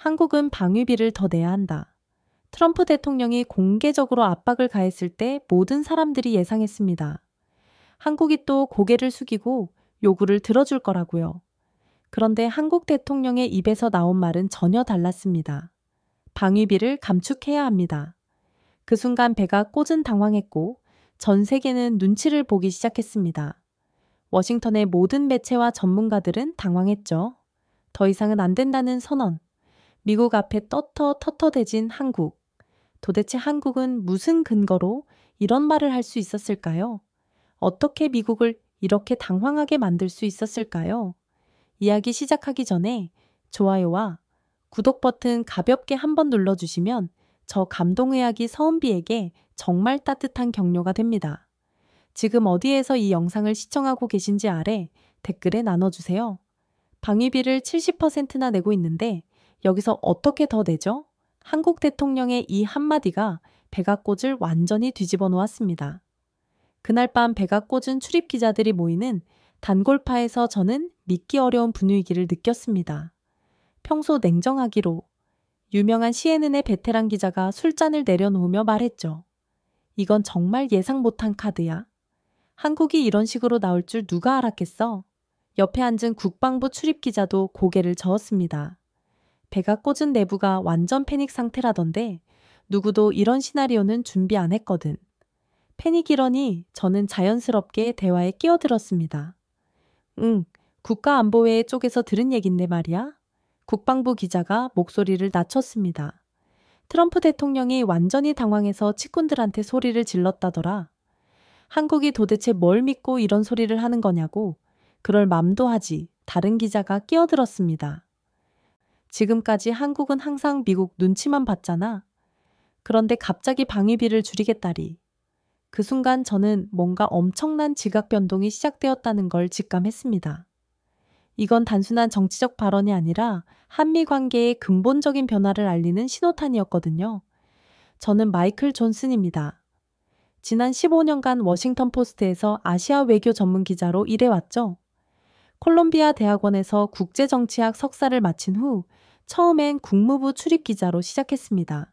한국은 방위비를 더 내야 한다. 트럼프 대통령이 공개적으로 압박을 가했을 때 모든 사람들이 예상했습니다. 한국이 또 고개를 숙이고 요구를 들어줄 거라고요. 그런데 한국 대통령의 입에서 나온 말은 전혀 달랐습니다. 방위비를 감축해야 합니다. 그 순간 배가 꽂은 당황했고 전 세계는 눈치를 보기 시작했습니다. 워싱턴의 모든 매체와 전문가들은 당황했죠. 더 이상은 안 된다는 선언. 미국 앞에 떳떳해진 한국. 도대체 한국은 무슨 근거로 이런 말을 할 수 있었을까요? 어떻게 미국을 이렇게 당황하게 만들 수 있었을까요? 이야기 시작하기 전에 좋아요와 구독 버튼 가볍게 한번 눌러주시면 저 감동의학이 서은비에게 정말 따뜻한 격려가 됩니다. 지금 어디에서 이 영상을 시청하고 계신지 아래 댓글에 나눠주세요. 방위비를 70%나 내고 있는데 여기서 어떻게 더 내죠? 한국 대통령의 이 한마디가 배가 꽂을 완전히 뒤집어 놓았습니다. 그날 밤 배가 꽂은 출입 기자들이 모이는 단골파에서 저는 믿기 어려운 분위기를 느꼈습니다. 평소 냉정하기로 유명한 CNN의 베테랑 기자가 술잔을 내려놓으며 말했죠. 이건 정말 예상 못한 카드야. 한국이 이런 식으로 나올 줄 누가 알았겠어? 옆에 앉은 국방부 출입 기자도 고개를 저었습니다. 배가 꽂은 내부가 완전 패닉 상태라던데 누구도 이런 시나리오는 준비 안 했거든. 패닉이러니 저는 자연스럽게 대화에 끼어들었습니다. 국가안보회 쪽에서 들은 얘긴데 말이야. 국방부 기자가 목소리를 낮췄습니다. 트럼프 대통령이 완전히 당황해서 측근들한테 소리를 질렀다더라. 한국이 도대체 뭘 믿고 이런 소리를 하는 거냐고. 그럴 맘도 하지. 다른 기자가 끼어들었습니다. 지금까지 한국은 항상 미국 눈치만 봤잖아. 그런데 갑자기 방위비를 줄이겠다리. 그 순간 저는 뭔가 엄청난 지각 변동이 시작되었다는 걸 직감했습니다. 이건 단순한 정치적 발언이 아니라 한미 관계의 근본적인 변화를 알리는 신호탄이었거든요. 저는 마이클 존슨입니다. 지난 15년간 워싱턴 포스트에서 아시아 외교 전문 기자로 일해왔죠. 콜롬비아 대학원에서 국제정치학 석사를 마친 후 처음엔 국무부 출입 기자로 시작했습니다.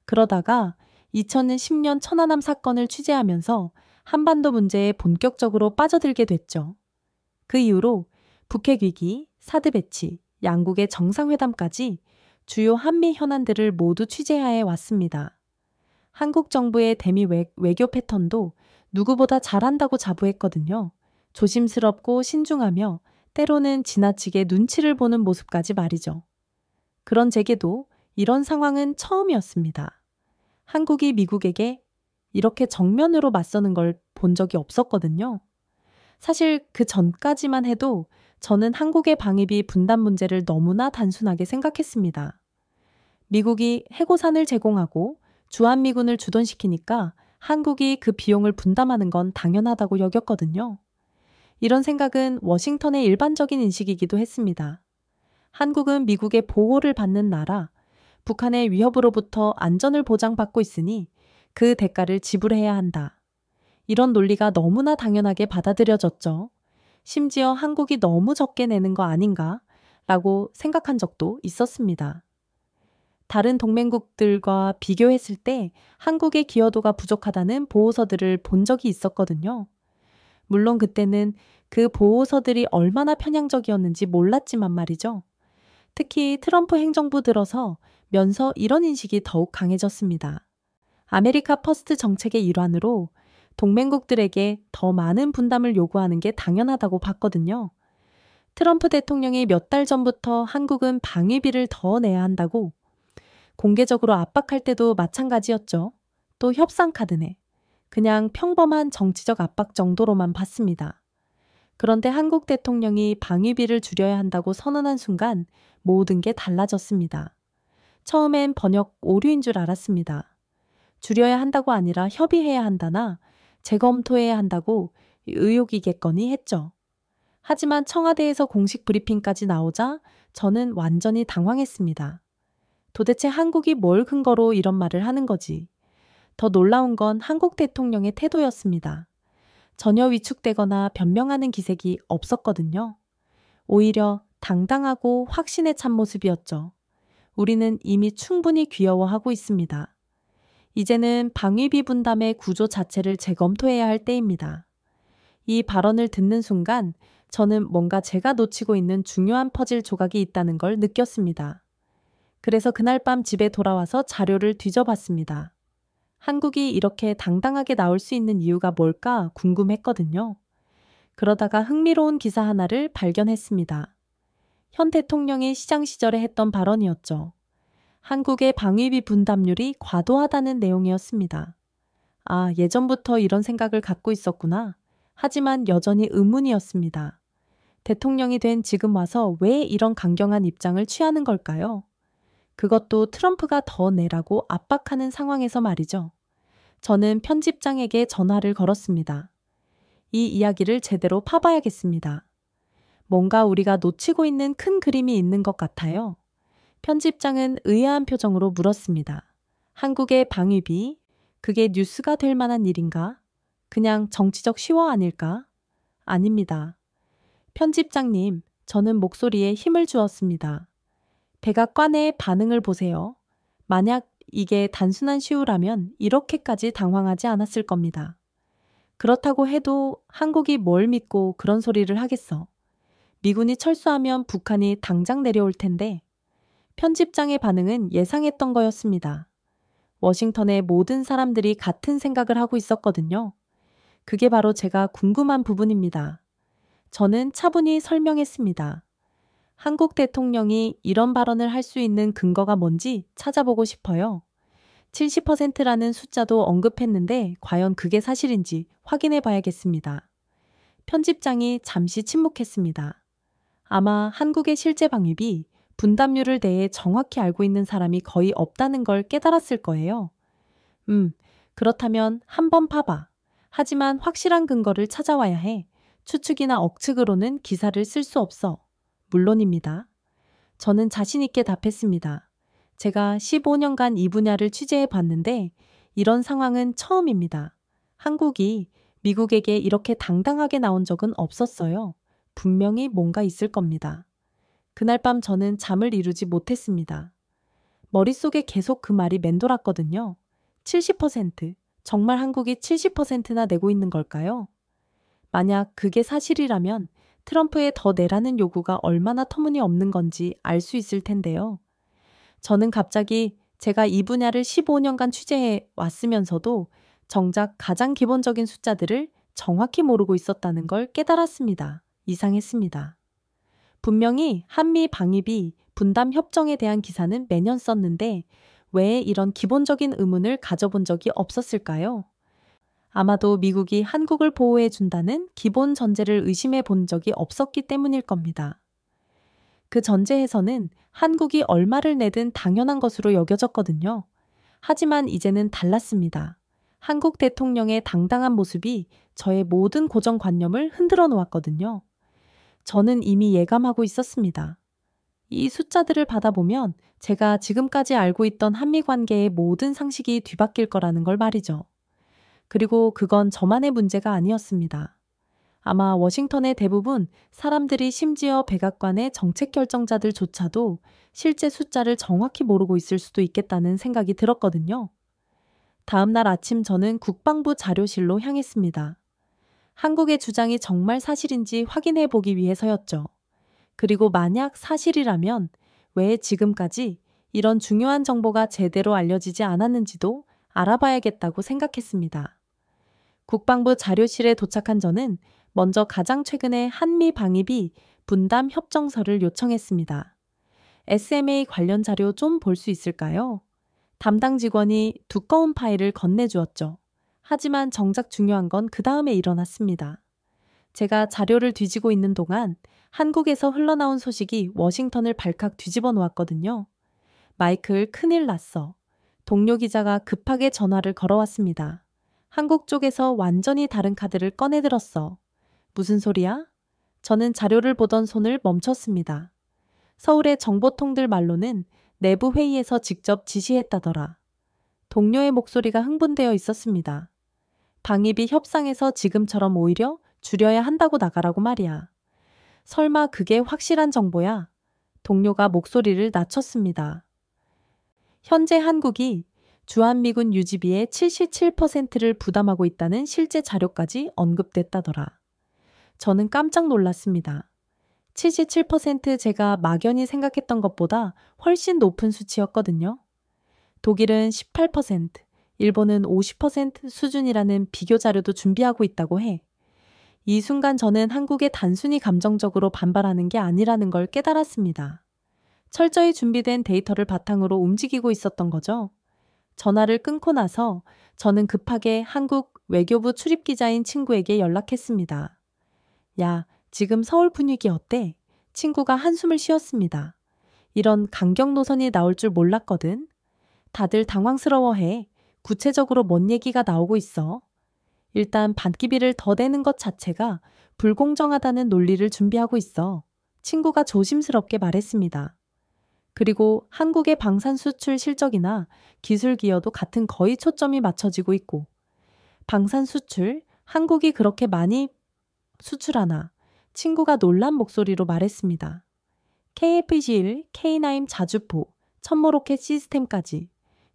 그러다가 2010년 천안함 사건을 취재하면서 한반도 문제에 본격적으로 빠져들게 됐죠. 그 이후로 북핵 위기, 사드 배치, 양국의 정상회담까지 주요 한미 현안들을 모두 취재해 왔습니다. 한국 정부의 대미 외교 패턴도 누구보다 잘한다고 자부했거든요. 조심스럽고 신중하며 때로는 지나치게 눈치를 보는 모습까지 말이죠. 그런 제게도 이런 상황은 처음이었습니다. 한국이 미국에게 이렇게 정면으로 맞서는 걸 본 적이 없었거든요. 사실 그 전까지만 해도 저는 한국의 방위비 분담 문제를 너무나 단순하게 생각했습니다. 미국이 해고산을 제공하고 주한미군을 주둔시키니까 한국이 그 비용을 분담하는 건 당연하다고 여겼거든요. 이런 생각은 워싱턴의 일반적인 인식이기도 했습니다. 한국은 미국의 보호를 받는 나라, 북한의 위협으로부터 안전을 보장받고 있으니 그 대가를 지불해야 한다. 이런 논리가 너무나 당연하게 받아들여졌죠. 심지어 한국이 너무 적게 내는 거 아닌가? 라고 생각한 적도 있었습니다. 다른 동맹국들과 비교했을 때 한국의 기여도가 부족하다는 보고서들을 본 적이 있었거든요. 물론 그때는 그 보고서들이 얼마나 편향적이었는지 몰랐지만 말이죠. 특히 트럼프 행정부 들어서 면서 이런 인식이 더욱 강해졌습니다. 아메리카 퍼스트 정책의 일환으로 동맹국들에게 더 많은 분담을 요구하는 게 당연하다고 봤거든요. 트럼프 대통령이 몇 달 전부터 한국은 방위비를 더 내야 한다고 공개적으로 압박할 때도 마찬가지였죠. 또 협상 카드네. 그냥 평범한 정치적 압박 정도로만 봤습니다. 그런데 한국 대통령이 방위비를 줄여야 한다고 선언한 순간 모든 게 달라졌습니다. 처음엔 번역 오류인 줄 알았습니다. 줄여야 한다고 아니라 협의해야 한다나 재검토해야 한다고 의혹이겠거니 했죠. 하지만 청와대에서 공식 브리핑까지 나오자 저는 완전히 당황했습니다. 도대체 한국이 뭘 근거로 이런 말을 하는 거지? 더 놀라운 건 한국 대통령의 태도였습니다. 전혀 위축되거나 변명하는 기색이 없었거든요. 오히려 당당하고 확신에 찬 모습이었죠. 우리는 이미 충분히 귀여워하고 있습니다. 이제는 방위비 분담의 구조 자체를 재검토해야 할 때입니다. 이 발언을 듣는 순간 저는 뭔가 제가 놓치고 있는 중요한 퍼즐 조각이 있다는 걸 느꼈습니다. 그래서 그날 밤 집에 돌아와서 자료를 뒤져봤습니다. 한국이 이렇게 당당하게 나올 수 있는 이유가 뭘까 궁금했거든요. 그러다가 흥미로운 기사 하나를 발견했습니다. 현 대통령이 시장 시절에 했던 발언이었죠. 한국의 방위비 분담률이 과도하다는 내용이었습니다. 아, 예전부터 이런 생각을 갖고 있었구나. 하지만 여전히 의문이었습니다. 대통령이 된 지금 와서 왜 이런 강경한 입장을 취하는 걸까요? 그것도 트럼프가 더 내라고 압박하는 상황에서 말이죠. 저는 편집장에게 전화를 걸었습니다. 이 이야기를 제대로 파봐야겠습니다. 뭔가 우리가 놓치고 있는 큰 그림이 있는 것 같아요. 편집장은 의아한 표정으로 물었습니다. 한국의 방위비, 그게 뉴스가 될 만한 일인가? 그냥 정치적 시워 아닐까? 아닙니다. 편집장님, 저는 목소리에 힘을 주었습니다. 백악관의 반응을 보세요. 만약 이게 단순한 시우라면 이렇게까지 당황하지 않았을 겁니다. 그렇다고 해도 한국이 뭘 믿고 그런 소리를 하겠어. 미군이 철수하면 북한이 당장 내려올 텐데. 편집장의 반응은 예상했던 거였습니다. 워싱턴의 모든 사람들이 같은 생각을 하고 있었거든요. 그게 바로 제가 궁금한 부분입니다. 저는 차분히 설명했습니다. 한국 대통령이 이런 발언을 할 수 있는 근거가 뭔지 찾아보고 싶어요. 70%라는 숫자도 언급했는데 과연 그게 사실인지 확인해 봐야겠습니다. 편집장이 잠시 침묵했습니다. 아마 한국의 실제 방위비 분담률을 대해 정확히 알고 있는 사람이 거의 없다는 걸 깨달았을 거예요. 그렇다면 한번 파봐. 하지만 확실한 근거를 찾아와야 해. 추측이나 억측으로는 기사를 쓸 수 없어. 물론입니다. 저는 자신 있게 답했습니다. 제가 15년간 이 분야를 취재해 봤는데 이런 상황은 처음입니다. 한국이 미국에게 이렇게 당당하게 나온 적은 없었어요. 분명히 뭔가 있을 겁니다. 그날 밤 저는 잠을 이루지 못했습니다. 머릿속에 계속 그 말이 맴돌았거든요. 70%. 정말 한국이 70%나 내고 있는 걸까요? 만약 그게 사실이라면 트럼프의 더 내라는 요구가 얼마나 터무니없는 건지 알 수 있을 텐데요. 저는 갑자기 제가 이 분야를 15년간 취재해 왔으면서도 정작 가장 기본적인 숫자들을 정확히 모르고 있었다는 걸 깨달았습니다. 이상했습니다. 분명히 한미 방위비 분담 협정에 대한 기사는 매년 썼는데 왜 이런 기본적인 의문을 가져본 적이 없었을까요? 아마도 미국이 한국을 보호해 준다는 기본 전제를 의심해 본 적이 없었기 때문일 겁니다. 그 전제에서는 한국이 얼마를 내든 당연한 것으로 여겨졌거든요. 하지만 이제는 달랐습니다. 한국 대통령의 당당한 모습이 저의 모든 고정관념을 흔들어 놓았거든요. 저는 이미 예감하고 있었습니다. 이 숫자들을 받아보면 제가 지금까지 알고 있던 한미 관계의 모든 상식이 뒤바뀔 거라는 걸 말이죠. 그리고 그건 저만의 문제가 아니었습니다. 아마 워싱턴의 대부분 사람들이 심지어 백악관의 정책 결정자들조차도 실제 숫자를 정확히 모르고 있을 수도 있겠다는 생각이 들었거든요. 다음 날 아침 저는 국방부 자료실로 향했습니다. 한국의 주장이 정말 사실인지 확인해 보기 위해서였죠. 그리고 만약 사실이라면 왜 지금까지 이런 중요한 정보가 제대로 알려지지 않았는지도 알아봐야겠다고 생각했습니다. 국방부 자료실에 도착한 저는 먼저 가장 최근에 한미 방위비 분담 협정서를 요청했습니다. SMA 관련 자료 좀 볼 수 있을까요? 담당 직원이 두꺼운 파일을 건네주었죠. 하지만 정작 중요한 건 그 다음에 일어났습니다. 제가 자료를 뒤지고 있는 동안 한국에서 흘러나온 소식이 워싱턴을 발칵 뒤집어 놓았거든요. 마이클, 큰일 났어. 동료 기자가 급하게 전화를 걸어왔습니다. 한국 쪽에서 완전히 다른 카드를 꺼내들었어. 무슨 소리야? 저는 자료를 보던 손을 멈췄습니다. 서울의 정보통들 말로는 내부 회의에서 직접 지시했다더라. 동료의 목소리가 흥분되어 있었습니다. 방위비 협상에서 지금처럼 오히려 줄여야 한다고 나가라고 말이야. 설마 그게 확실한 정보야? 동료가 목소리를 낮췄습니다. 현재 한국이 주한미군 유지비의 77%를 부담하고 있다는 실제 자료까지 언급됐다더라. 저는 깜짝 놀랐습니다. 77% 제가 막연히 생각했던 것보다 훨씬 높은 수치였거든요. 독일은 18%, 일본은 50% 수준이라는 비교 자료도 준비하고 있다고 해. 이 순간 저는 한국에 단순히 감정적으로 반발하는 게 아니라는 걸 깨달았습니다. 철저히 준비된 데이터를 바탕으로 움직이고 있었던 거죠. 전화를 끊고 나서 저는 급하게 한국 외교부 출입기자인 친구에게 연락했습니다. 야, 지금 서울 분위기 어때? 친구가 한숨을 쉬었습니다. 이런 강경 노선이 나올 줄 몰랐거든. 다들 당황스러워해. 구체적으로 뭔 얘기가 나오고 있어? 일단 반기비를 더 내는 것 자체가 불공정하다는 논리를 준비하고 있어. 친구가 조심스럽게 말했습니다. 그리고 한국의 방산 수출 실적이나 기술 기여도 같은 거의 초점이 맞춰지고 있고, 방산 수출, 한국이 그렇게 많이 수출하나? 친구가 놀란 목소리로 말했습니다. KF-21, K9 자주포, 천모로켓 시스템까지.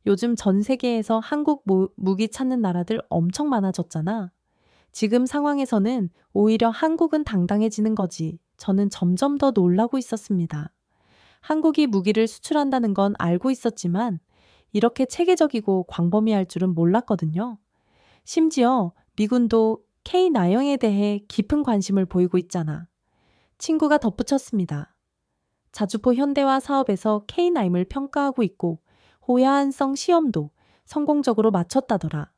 요즘 전 세계에서 한국 무기 찾는 나라들 엄청 많아졌잖아. 지금 상황에서는 오히려 한국은 당당해지는 거지. 저는 점점 더 놀라고 있었습니다. 한국이 무기를 수출한다는 건 알고 있었지만 이렇게 체계적이고 광범위할 줄은 몰랐거든요. 심지어 미군도 K9에 대해 깊은 관심을 보이고 있잖아. 친구가 덧붙였습니다. 자주포 현대화 사업에서 K9을 평가하고 있고 호야한성 시험도 성공적으로 마쳤다더라.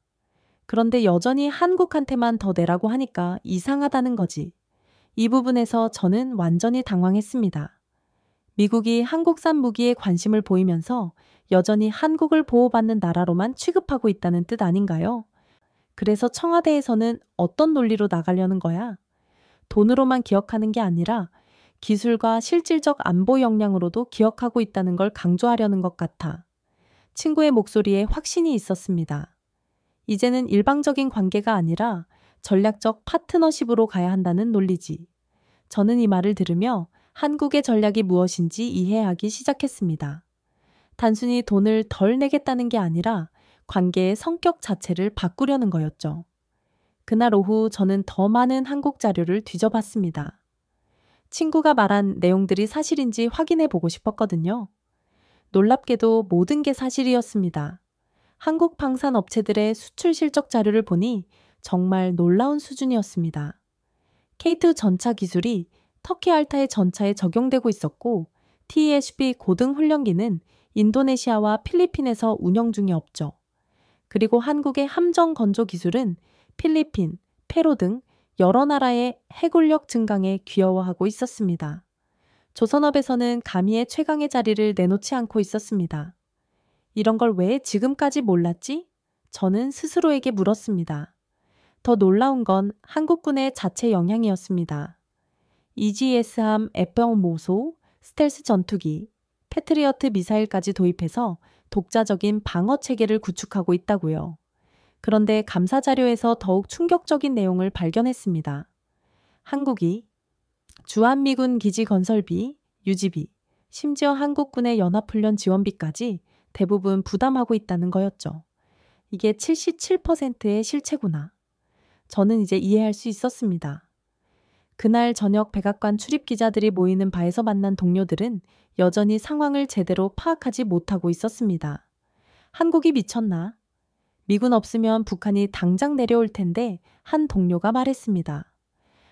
그런데 여전히 한국한테만 더 내라고 하니까 이상하다는 거지. 이 부분에서 저는 완전히 당황했습니다. 미국이 한국산 무기에 관심을 보이면서 여전히 한국을 보호받는 나라로만 취급하고 있다는 뜻 아닌가요? 그래서 청와대에서는 어떤 논리로 나가려는 거야? 돈으로만 기억하는 게 아니라 기술과 실질적 안보 역량으로도 기억하고 있다는 걸 강조하려는 것 같아. 친구의 목소리에 확신이 있었습니다. 이제는 일방적인 관계가 아니라 전략적 파트너십으로 가야 한다는 논리지. 저는 이 말을 들으며 한국의 전략이 무엇인지 이해하기 시작했습니다. 단순히 돈을 덜 내겠다는 게 아니라 관계의 성격 자체를 바꾸려는 거였죠. 그날 오후 저는 더 많은 한국 자료를 뒤져봤습니다. 친구가 말한 내용들이 사실인지 확인해 보고 싶었거든요. 놀랍게도 모든 게 사실이었습니다. 한국 방산 업체들의 수출 실적 자료를 보니 정말 놀라운 수준이었습니다. K2 전차 기술이 터키 알타의 전차에 적용되고 있었고 TEHB 고등 훈련기는 인도네시아와 필리핀에서 운영 중에 없죠. 그리고 한국의 함정 건조 기술은 필리핀, 페루 등 여러 나라의 해군력 증강에 귀여워하고 있었습니다. 조선업에서는 가미의 최강의 자리를 내놓지 않고 있었습니다. 이런 걸 왜 지금까지 몰랐지? 저는 스스로에게 물었습니다. 더 놀라운 건 한국군의 자체 영향이었습니다. EGS함 F형 모소, 스텔스 전투기, 패트리어트 미사일까지 도입해서 독자적인 방어 체계를 구축하고 있다고요. 그런데 감사 자료에서 더욱 충격적인 내용을 발견했습니다. 한국이 주한미군 기지 건설비, 유지비, 심지어 한국군의 연합훈련 지원비까지 대부분 부담하고 있다는 거였죠. 이게 77%의 실체구나. 저는 이제 이해할 수 있었습니다. 그날 저녁 백악관 출입 기자들이 모이는 바에서 만난 동료들은 여전히 상황을 제대로 파악하지 못하고 있었습니다. 한국이 미쳤나? 미군 없으면 북한이 당장 내려올 텐데 한 동료가 말했습니다.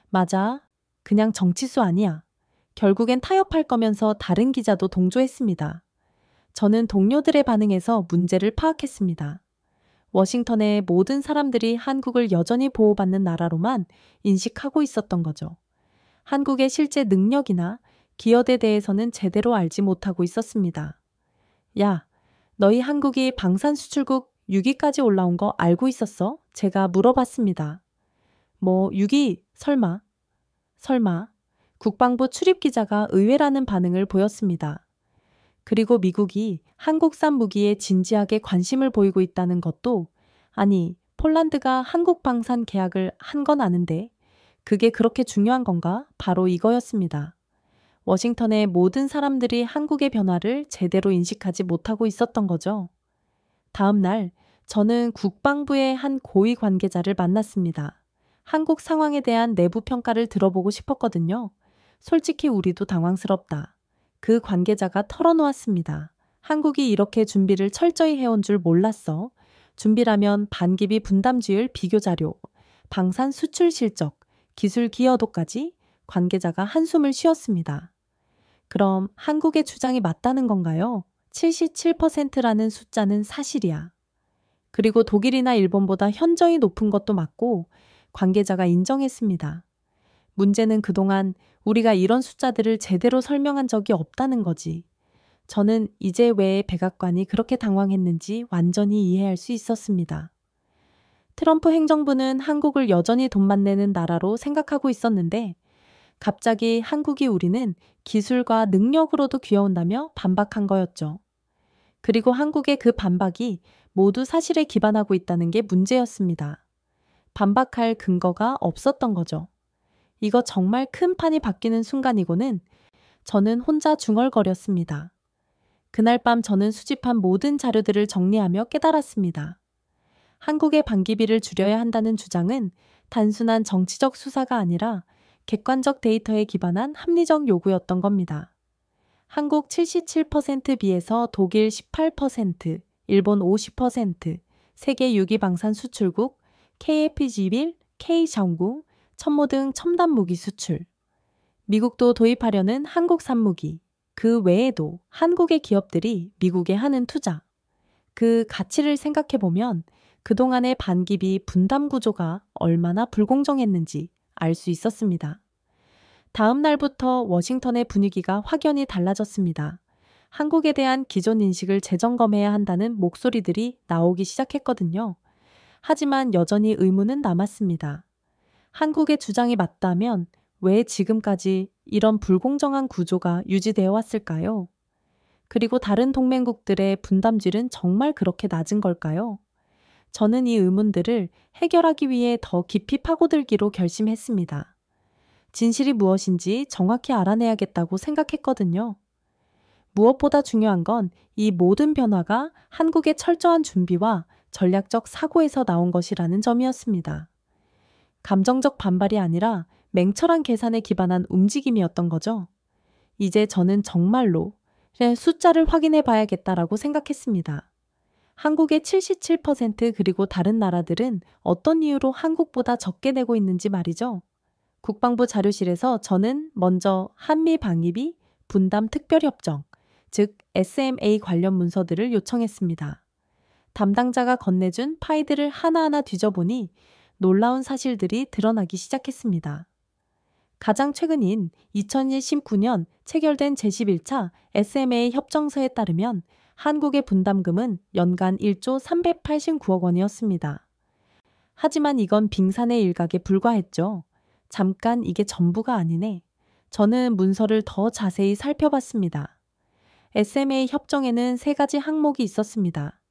맞아. 그냥 정치수 아니야. 결국엔 타협할 거면서 다른 기자도 동조했습니다. 저는 동료들의 반응에서 문제를 파악했습니다. 워싱턴의 모든 사람들이 한국을 여전히 보호받는 나라로만 인식하고 있었던 거죠. 한국의 실제 능력이나 기여에 대해서는 제대로 알지 못하고 있었습니다. 야, 너희 한국이 방산 수출국 6위까지 올라온 거 알고 있었어? 제가 물어봤습니다. 뭐 6위 설마? 국방부 출입기자가 의외라는 반응을 보였습니다. 그리고 미국이 한국산 무기에 진지하게 관심을 보이고 있다는 것도, 아니, 폴란드가 한국 방산 계약을 한 건 아는데 그게 그렇게 중요한 건가? 바로 이거였습니다. 워싱턴의 모든 사람들이 한국의 변화를 제대로 인식하지 못하고 있었던 거죠. 다음 날 저는 국방부의 한 고위 관계자를 만났습니다. 한국 상황에 대한 내부 평가를 들어보고 싶었거든요. 솔직히 우리도 당황스럽다. 그 관계자가 털어놓았습니다. 한국이 이렇게 준비를 철저히 해온 줄 몰랐어. 준비라면 반기비 분담지율 비교 자료, 방산 수출 실적, 기술 기여도까지. 관계자가 한숨을 쉬었습니다. 그럼 한국의 주장이 맞다는 건가요? 77%라는 숫자는 사실이야. 그리고 독일이나 일본보다 현저히 높은 것도 맞고 관계자가 인정했습니다. 문제는 그동안 우리가 이런 숫자들을 제대로 설명한 적이 없다는 거지. 저는 이제 왜 백악관이 그렇게 당황했는지 완전히 이해할 수 있었습니다. 트럼프 행정부는 한국을 여전히 돈만 내는 나라로 생각하고 있었는데 갑자기 한국이 우리는 기술과 능력으로도 귀여운다며 반박한 거였죠. 그리고 한국의 그 반박이 모두 사실에 기반하고 있다는 게 문제였습니다. 반박할 근거가 없었던 거죠. 이거 정말 큰 판이 바뀌는 순간이고는 저는 혼자 중얼거렸습니다. 그날 밤 저는 수집한 모든 자료들을 정리하며 깨달았습니다. 한국의 반기비를 줄여야 한다는 주장은 단순한 정치적 수사가 아니라 객관적 데이터에 기반한 합리적 요구였던 겁니다. 한국 77% 비해서 독일 18%, 일본 50%, 세계 유기방산 수출국, KF21, K정구, 천모 등 첨단 무기 수출. 미국도 도입하려는 한국산 무기. 그 외에도 한국의 기업들이 미국에 하는 투자. 그 가치를 생각해보면 그동안의 반기비 분담 구조가 얼마나 불공정했는지 알 수 있었습니다. 다음 날부터 워싱턴의 분위기가 확연히 달라졌습니다. 한국에 대한 기존 인식을 재점검해야 한다는 목소리들이 나오기 시작했거든요. 하지만 여전히 의문은 남았습니다. 한국의 주장이 맞다면 왜 지금까지 이런 불공정한 구조가 유지되어 왔을까요? 그리고 다른 동맹국들의 분담질은 정말 그렇게 낮은 걸까요? 저는 이 의문들을 해결하기 위해 더 깊이 파고들기로 결심했습니다. 진실이 무엇인지 정확히 알아내야겠다고 생각했거든요. 무엇보다 중요한 건 이 모든 변화가 한국의 철저한 준비와 전략적 사고에서 나온 것이라는 점이었습니다. 감정적 반발이 아니라 맹철한 계산에 기반한 움직임이었던 거죠. 이제 저는 정말로 숫자를 확인해 봐야겠다라고 생각했습니다. 한국의 77% 그리고 다른 나라들은 어떤 이유로 한국보다 적게 내고 있는지 말이죠. 국방부 자료실에서 저는 먼저 한미 방위비 분담 특별협정, 즉 SMA 관련 문서들을 요청했습니다. 담당자가 건네준 파일들을 하나하나 뒤져보니 놀라운 사실들이 드러나기 시작했습니다. 가장 최근인 2019년 체결된 제11차 SMA 협정서에 따르면 한국의 분담금은 연간 1조 389억 원이었습니다. 하지만 이건 빙산의 일각에 불과했죠. 잠깐 이게 전부가 아니네. 저는 문서를 더 자세히 살펴봤습니다. SMA 협정에는 3가지 항목이 있었습니다.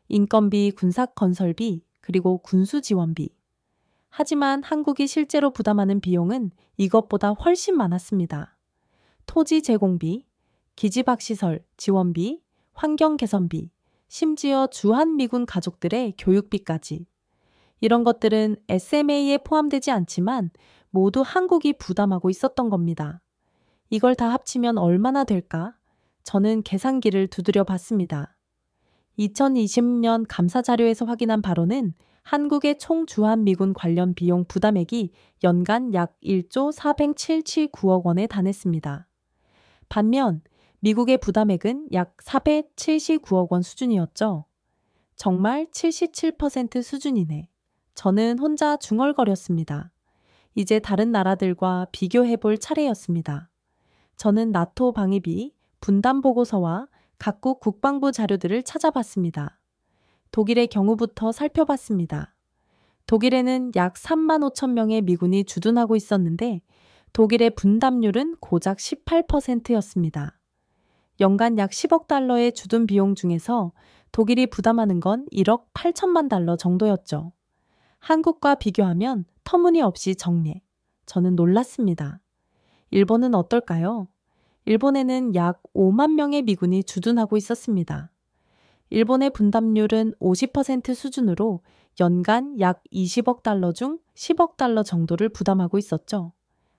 인건비, 군사건설비, 그리고 군수지원비. 하지만 한국이 실제로 부담하는 비용은 이것보다 훨씬 많았습니다. 토지 제공비, 기지박시설 지원비, 환경개선비, 심지어 주한미군 가족들의 교육비까지. 이런 것들은 SMA에 포함되지 않지만 모두 한국이 부담하고 있었던 겁니다. 이걸 다 합치면 얼마나 될까? 저는 계산기를 두드려 봤습니다. 2020년 감사 자료에서 확인한 바로는 한국의 총 주한미군 관련 비용 부담액이 연간 약 1조 477,9억 원에 달했습니다. 반면 미국의 부담액은 약 479억 원 수준이었죠. 정말 77% 수준이네. 저는 혼자 중얼거렸습니다. 이제 다른 나라들과 비교해볼 차례였습니다. 저는 나토 방위비, 분담 보고서와 각국 국방부 자료들을 찾아봤습니다. 독일의 경우부터 살펴봤습니다. 독일에는 약 3만 5천 명의 미군이 주둔하고 있었는데 독일의 분담률은 고작 18%였습니다. 연간 약 10억 달러의 주둔 비용 중에서 독일이 부담하는 건 1억 8천만 달러 정도였죠. 한국과 비교하면 터무니없이 적네. 저는 놀랐습니다. 일본은 어떨까요? 일본에는 약 5만 명의 미군이 주둔하고 있었습니다. 일본의 분담률은 50% 수준으로 연간 약 20억 달러 중 10억 달러 정도를 부담하고 있었죠.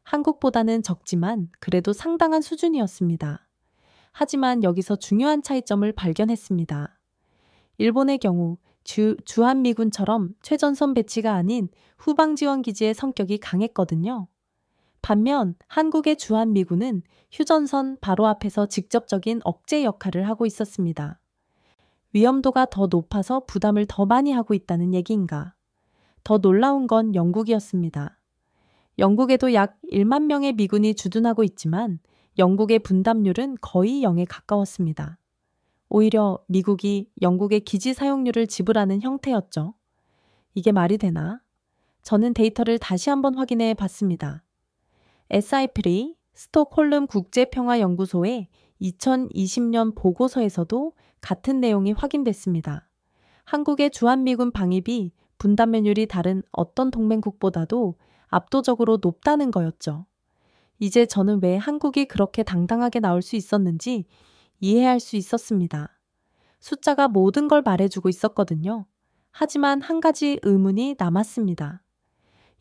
한국보다는 적지만 그래도 상당한 수준이었습니다. 하지만 여기서 중요한 차이점을 발견했습니다. 일본의 경우 주한미군처럼 최전선 배치가 아닌 후방지원기지의 성격이 강했거든요. 반면 한국의 주한미군은 휴전선 바로 앞에서 직접적인 억제 역할을 하고 있었습니다. 위험도가 더 높아서 부담을 더 많이 하고 있다는 얘기인가. 더 놀라운 건 영국이었습니다. 영국에도 약 1만 명의 미군이 주둔하고 있지만 영국의 분담률은 거의 0에 가까웠습니다. 오히려 미국이 영국의 기지 사용료를 지불하는 형태였죠. 이게 말이 되나? 저는 데이터를 다시 한번 확인해 봤습니다. SIPRI 스톡홀름 국제평화연구소의 2020년 보고서에서도 같은 내용이 확인됐습니다. 한국의 주한미군 방위비 분담률이 다른 어떤 동맹국보다도 압도적으로 높다는 거였죠. 이제 저는 왜 한국이 그렇게 당당하게 나올 수 있었는지 이해할 수 있었습니다. 숫자가 모든 걸 말해주고 있었거든요. 하지만 한 가지 의문이 남았습니다.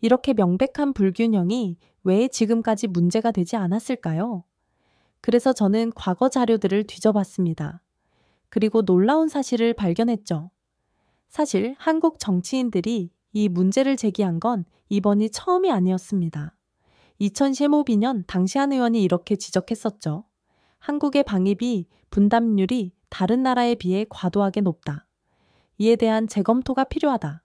이렇게 명백한 불균형이 왜 지금까지 문제가 되지 않았을까요? 그래서 저는 과거 자료들을 뒤져봤습니다. 그리고 놀라운 사실을 발견했죠. 사실 한국 정치인들이 이 문제를 제기한 건 이번이 처음이 아니었습니다. 2015년 당시 한 의원이 이렇게 지적했었죠. 한국의 방위비 분담률이 다른 나라에 비해 과도하게 높다. 이에 대한 재검토가 필요하다.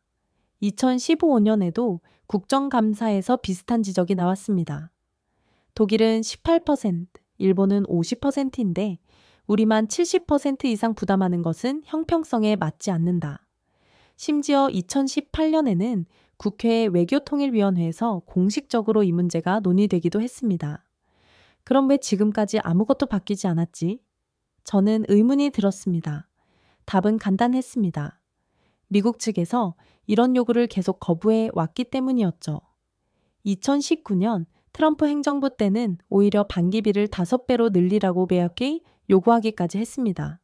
2015년에도 국정감사에서 비슷한 지적이 나왔습니다. 독일은 18%, 일본은 50%인데 우리만 70% 이상 부담하는 것은 형평성에 맞지 않는다. 심지어 2018년에는 국회 외교통일위원회에서 공식적으로 이 문제가 논의되기도 했습니다. 그럼 왜 지금까지 아무것도 바뀌지 않았지? 저는 의문이 들었습니다. 답은 간단했습니다. 미국 측에서 이런 요구를 계속 거부해 왔기 때문이었죠. 2019년 트럼프 행정부 때는 오히려 방위비를 5배로 늘리라고 매학기 요구하기까지 했습니다.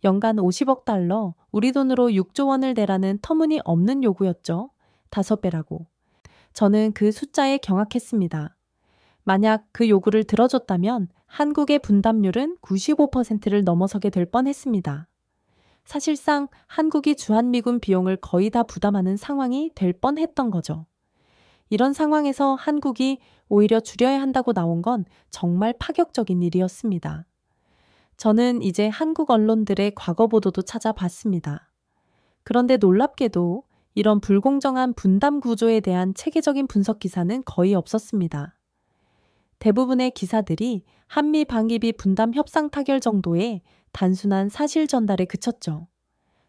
연간 50억 달러, 우리 돈으로 6조 원을 내라는 터무니없는 요구였죠. 5배라고. 저는 그 숫자에 경악했습니다. 만약 그 요구를 들어줬다면 한국의 분담률은 95%를 넘어서게 될 뻔했습니다. 사실상 한국이 주한미군 비용을 거의 다 부담하는 상황이 될 뻔했던 거죠. 이런 상황에서 한국이 오히려 줄여야 한다고 나온 건 정말 파격적인 일이었습니다. 저는 이제 한국 언론들의 과거 보도도 찾아봤습니다. 그런데 놀랍게도 이런 불공정한 분담 구조에 대한 체계적인 분석 기사는 거의 없었습니다. 대부분의 기사들이 한미 방위비 분담 협상 타결 정도의 단순한 사실 전달에 그쳤죠.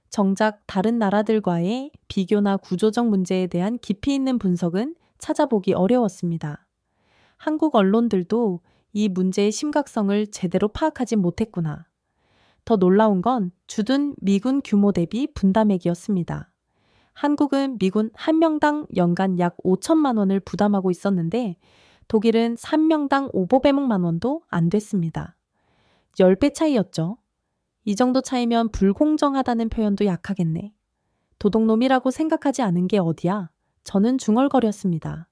정작 다른 나라들과의 비교나 구조적 문제에 대한 깊이 있는 분석은 찾아보기 어려웠습니다. 한국 언론들도 이 문제의 심각성을 제대로 파악하지 못했구나. 더 놀라운 건 주둔 미군 규모 대비 분담액이었습니다. 한국은 미군 한 명당 연간 약 5천만 원을 부담하고 있었는데 독일은 3명당 500만 원도 안 됐습니다. 10배 차이였죠. 이 정도 차이면 불공정하다는 표현도 약하겠네. 도둑놈이라고 생각하지 않은 게 어디야? 저는 중얼거렸습니다.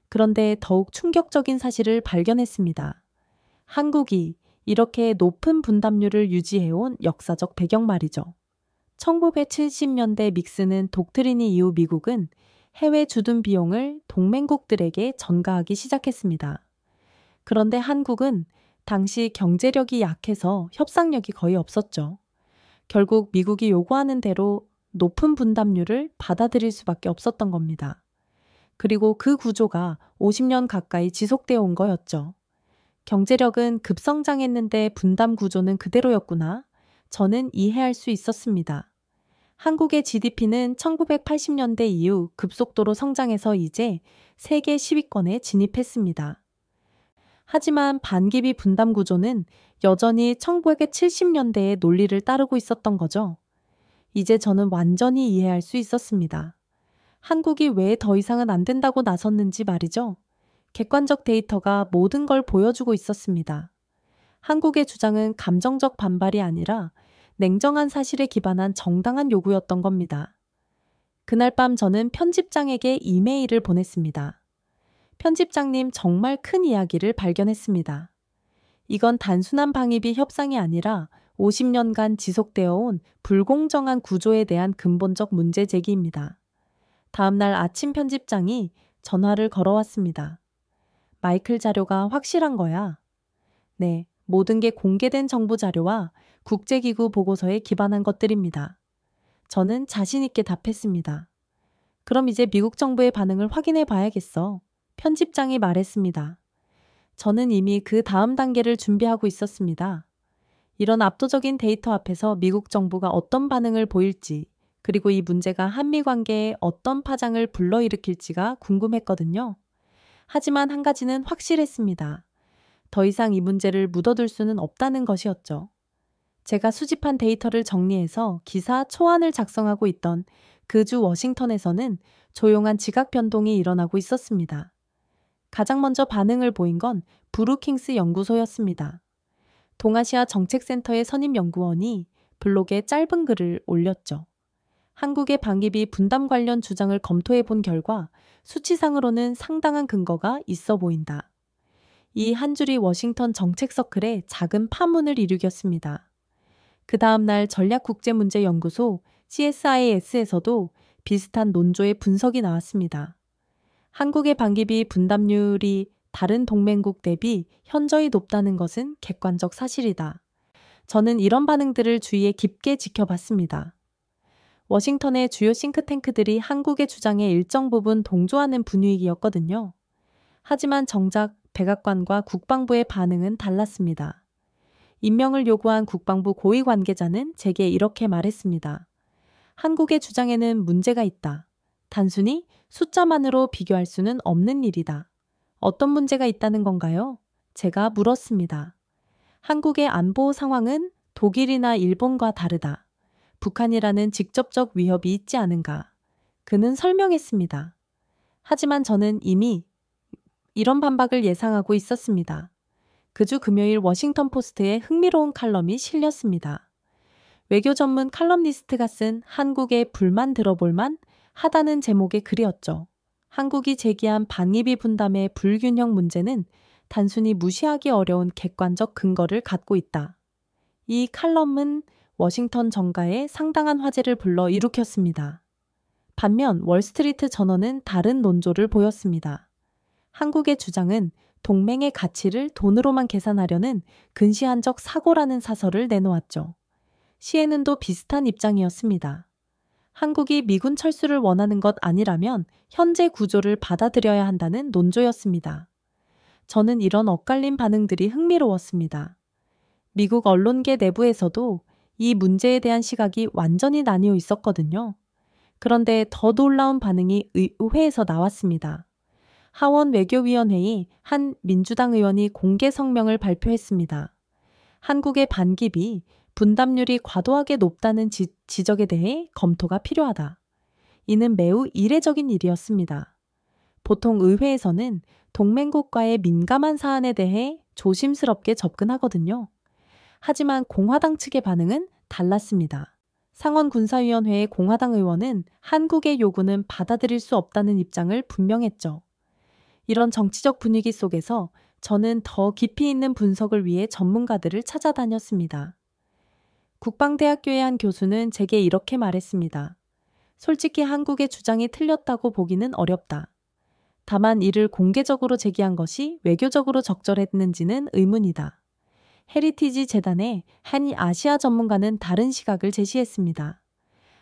그런데 더욱 충격적인 사실을 발견했습니다. 한국이 이렇게 높은 분담률을 유지해온 역사적 배경 말이죠. 1970년대 믹스는 독트리니 이후 미국은 해외 주둔 비용을 동맹국들에게 전가하기 시작했습니다. 그런데 한국은 당시 경제력이 약해서 협상력이 거의 없었죠. 결국 미국이 요구하는 대로 높은 분담률을 받아들일 수밖에 없었던 겁니다. 그리고 그 구조가 50년 가까이 지속되어 온 거였죠. 경제력은 급성장했는데 분담 구조는 그대로였구나. 저는 이해할 수 있었습니다. 한국의 GDP는 1980년대 이후 급속도로 성장해서 이제 세계 10위권에 진입했습니다. 하지만 반기비 분담 구조는 여전히 1970년대의 논리를 따르고 있었던 거죠. 이제 저는 완전히 이해할 수 있었습니다. 한국이 왜 더 이상은 안 된다고 나섰는지 말이죠. 객관적 데이터가 모든 걸 보여주고 있었습니다. 한국의 주장은 감정적 반발이 아니라 냉정한 사실에 기반한 정당한 요구였던 겁니다. 그날 밤 저는 편집장에게 이메일을 보냈습니다. 편집장님, 정말 큰 이야기를 발견했습니다. 이건 단순한 방위비 협상이 아니라 50년간 지속되어 온 불공정한 구조에 대한 근본적 문제 제기입니다. 다음 날 아침 편집장이 전화를 걸어왔습니다. 마이클, 자료가 확실한 거야? 네, 모든 게 공개된 정부 자료와 국제기구 보고서에 기반한 것들입니다. 저는 자신 있게 답했습니다. 그럼 이제 미국 정부의 반응을 확인해 봐야겠어. 편집장이 말했습니다. 저는 이미 그 다음 단계를 준비하고 있었습니다. 이런 압도적인 데이터 앞에서 미국 정부가 어떤 반응을 보일지, 그리고 이 문제가 한미 관계에 어떤 파장을 불러일으킬지가 궁금했거든요. 하지만 한 가지는 확실했습니다. 더 이상 이 문제를 묻어둘 수는 없다는 것이었죠. 제가 수집한 데이터를 정리해서 기사 초안을 작성하고 있던 그 주 워싱턴에서는 조용한 지각 변동이 일어나고 있었습니다. 가장 먼저 반응을 보인 건 브루킹스 연구소였습니다. 동아시아 정책센터의 선임 연구원이 블로그에 짧은 글을 올렸죠. 한국의 방위비 분담 관련 주장을 검토해 본 결과 수치상으로는 상당한 근거가 있어 보인다. 이 한 줄이 워싱턴 정책서클에 작은 파문을 일으켰습니다. 그 다음 날 전략국제문제연구소 CSIS에서도 비슷한 논조의 분석이 나왔습니다. 한국의 방위비 분담률이 다른 동맹국 대비 현저히 높다는 것은 객관적 사실이다. 저는 이런 반응들을 주의에 깊게 지켜봤습니다. 워싱턴의 주요 싱크탱크들이 한국의 주장에 일정 부분 동조하는 분위기였거든요. 하지만 정작 백악관과 국방부의 반응은 달랐습니다. 임명을 요구한 국방부 고위 관계자는 제게 이렇게 말했습니다. 한국의 주장에는 문제가 있다. 단순히 숫자만으로 비교할 수는 없는 일이다. 어떤 문제가 있다는 건가요? 제가 물었습니다. 한국의 안보 상황은 독일이나 일본과 다르다. 북한이라는 직접적 위협이 있지 않은가. 그는 설명했습니다. 하지만 저는 이미 이런 반박을 예상하고 있었습니다. 그 주 금요일 워싱턴 포스트에 흥미로운 칼럼이 실렸습니다. 외교 전문 칼럼니스트가 쓴 한국의 불만 들어볼만 하다는 제목의 글이었죠. 한국이 제기한 방위비 분담의 불균형 문제는 단순히 무시하기 어려운 객관적 근거를 갖고 있다. 이 칼럼은 워싱턴 정가에 상당한 화제를 불러 일으켰습니다. 반면 월스트리트 저널은 다른 논조를 보였습니다. 한국의 주장은 동맹의 가치를 돈으로만 계산하려는 근시안적 사고라는 사설을 내놓았죠. CNN도 비슷한 입장이었습니다. 한국이 미군 철수를 원하는 것 아니라면 현재 구조를 받아들여야 한다는 논조였습니다. 저는 이런 엇갈린 반응들이 흥미로웠습니다. 미국 언론계 내부에서도 이 문제에 대한 시각이 완전히 나뉘어 있었거든요. 그런데 더 놀라운 반응이 의회에서 나왔습니다. 하원 외교위원회의 한 민주당 의원이 공개 성명을 발표했습니다. 한국의 반기비 분담률이 과도하게 높다는 지적에 대해 검토가 필요하다. 이는 매우 이례적인 일이었습니다. 보통 의회에서는 동맹국과의 민감한 사안에 대해 조심스럽게 접근하거든요. 하지만 공화당 측의 반응은 달랐습니다. 상원군사위원회의 공화당 의원은 한국의 요구는 받아들일 수 없다는 입장을 분명했죠. 이런 정치적 분위기 속에서 저는 더 깊이 있는 분석을 위해 전문가들을 찾아다녔습니다. 국방대학교의 한 교수는 제게 이렇게 말했습니다. 솔직히 한국의 주장이 틀렸다고 보기는 어렵다. 다만 이를 공개적으로 제기한 것이 외교적으로 적절했는지는 의문이다. 헤리티지 재단의 한 아시아 전문가는 다른 시각을 제시했습니다.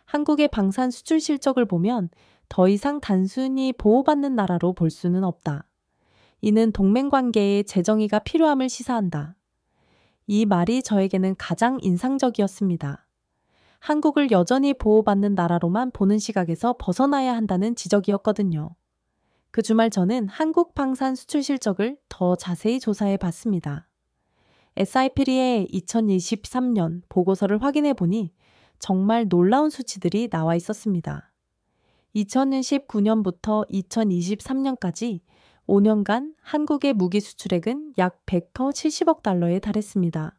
한국의 방산 수출 실적을 보면 더 이상 단순히 보호받는 나라로 볼 수는 없다. 이는 동맹 관계에 재정의가 필요함을 시사한다. 이 말이 저에게는 가장 인상적이었습니다. 한국을 여전히 보호받는 나라로만 보는 시각에서 벗어나야 한다는 지적이었거든요. 그 주말 저는 한국 방산 수출 실적을 더 자세히 조사해 봤습니다. SIP리의 2023년 보고서를 확인해 보니 정말 놀라운 수치들이 나와 있었습니다. 2019년부터 2023년까지 5년간 한국의 무기 수출액은 약 170억 달러에 달했습니다.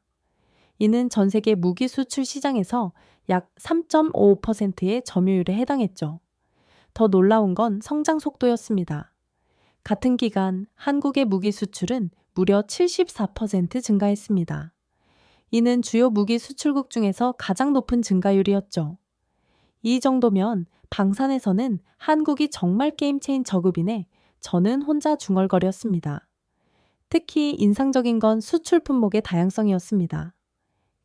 이는 전 세계 무기 수출 시장에서 약 3.55%의 점유율에 해당했죠. 더 놀라운 건 성장 속도였습니다. 같은 기간 한국의 무기 수출은 무려 74% 증가했습니다. 이는 주요 무기 수출국 중에서 가장 높은 증가율이었죠. 이 정도면 방산에서는 한국이 정말 게임 체인저급이네. 저는 혼자 중얼거렸습니다. 특히 인상적인 건 수출 품목의 다양성이었습니다.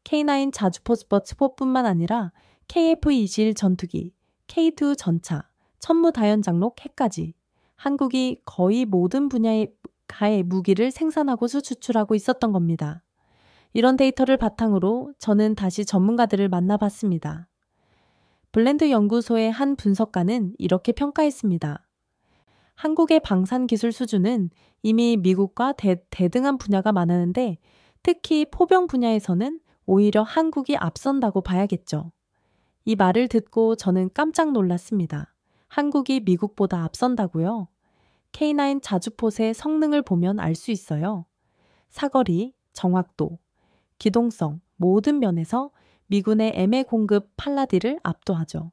K9 자주포 스포츠포뿐만 아니라 KF-21 전투기, K2 전차, 천무다연장록 핵까지 한국이 거의 모든 분야의 무기를 생산하고 수출하고 있었던 겁니다. 이런 데이터를 바탕으로 저는 다시 전문가들을 만나봤습니다. 블랜드 연구소의 한 분석가는 이렇게 평가했습니다. 한국의 방산 기술 수준은 이미 미국과 대등한 분야가 많았는데 특히 포병 분야에서는 오히려 한국이 앞선다고 봐야겠죠. 이 말을 듣고 저는 깜짝 놀랐습니다. 한국이 미국보다 앞선다고요? K9 자주포의 성능을 보면 알 수 있어요. 사거리, 정확도, 기동성 모든 면에서 미군의 MA 공급 팔라디를 압도하죠.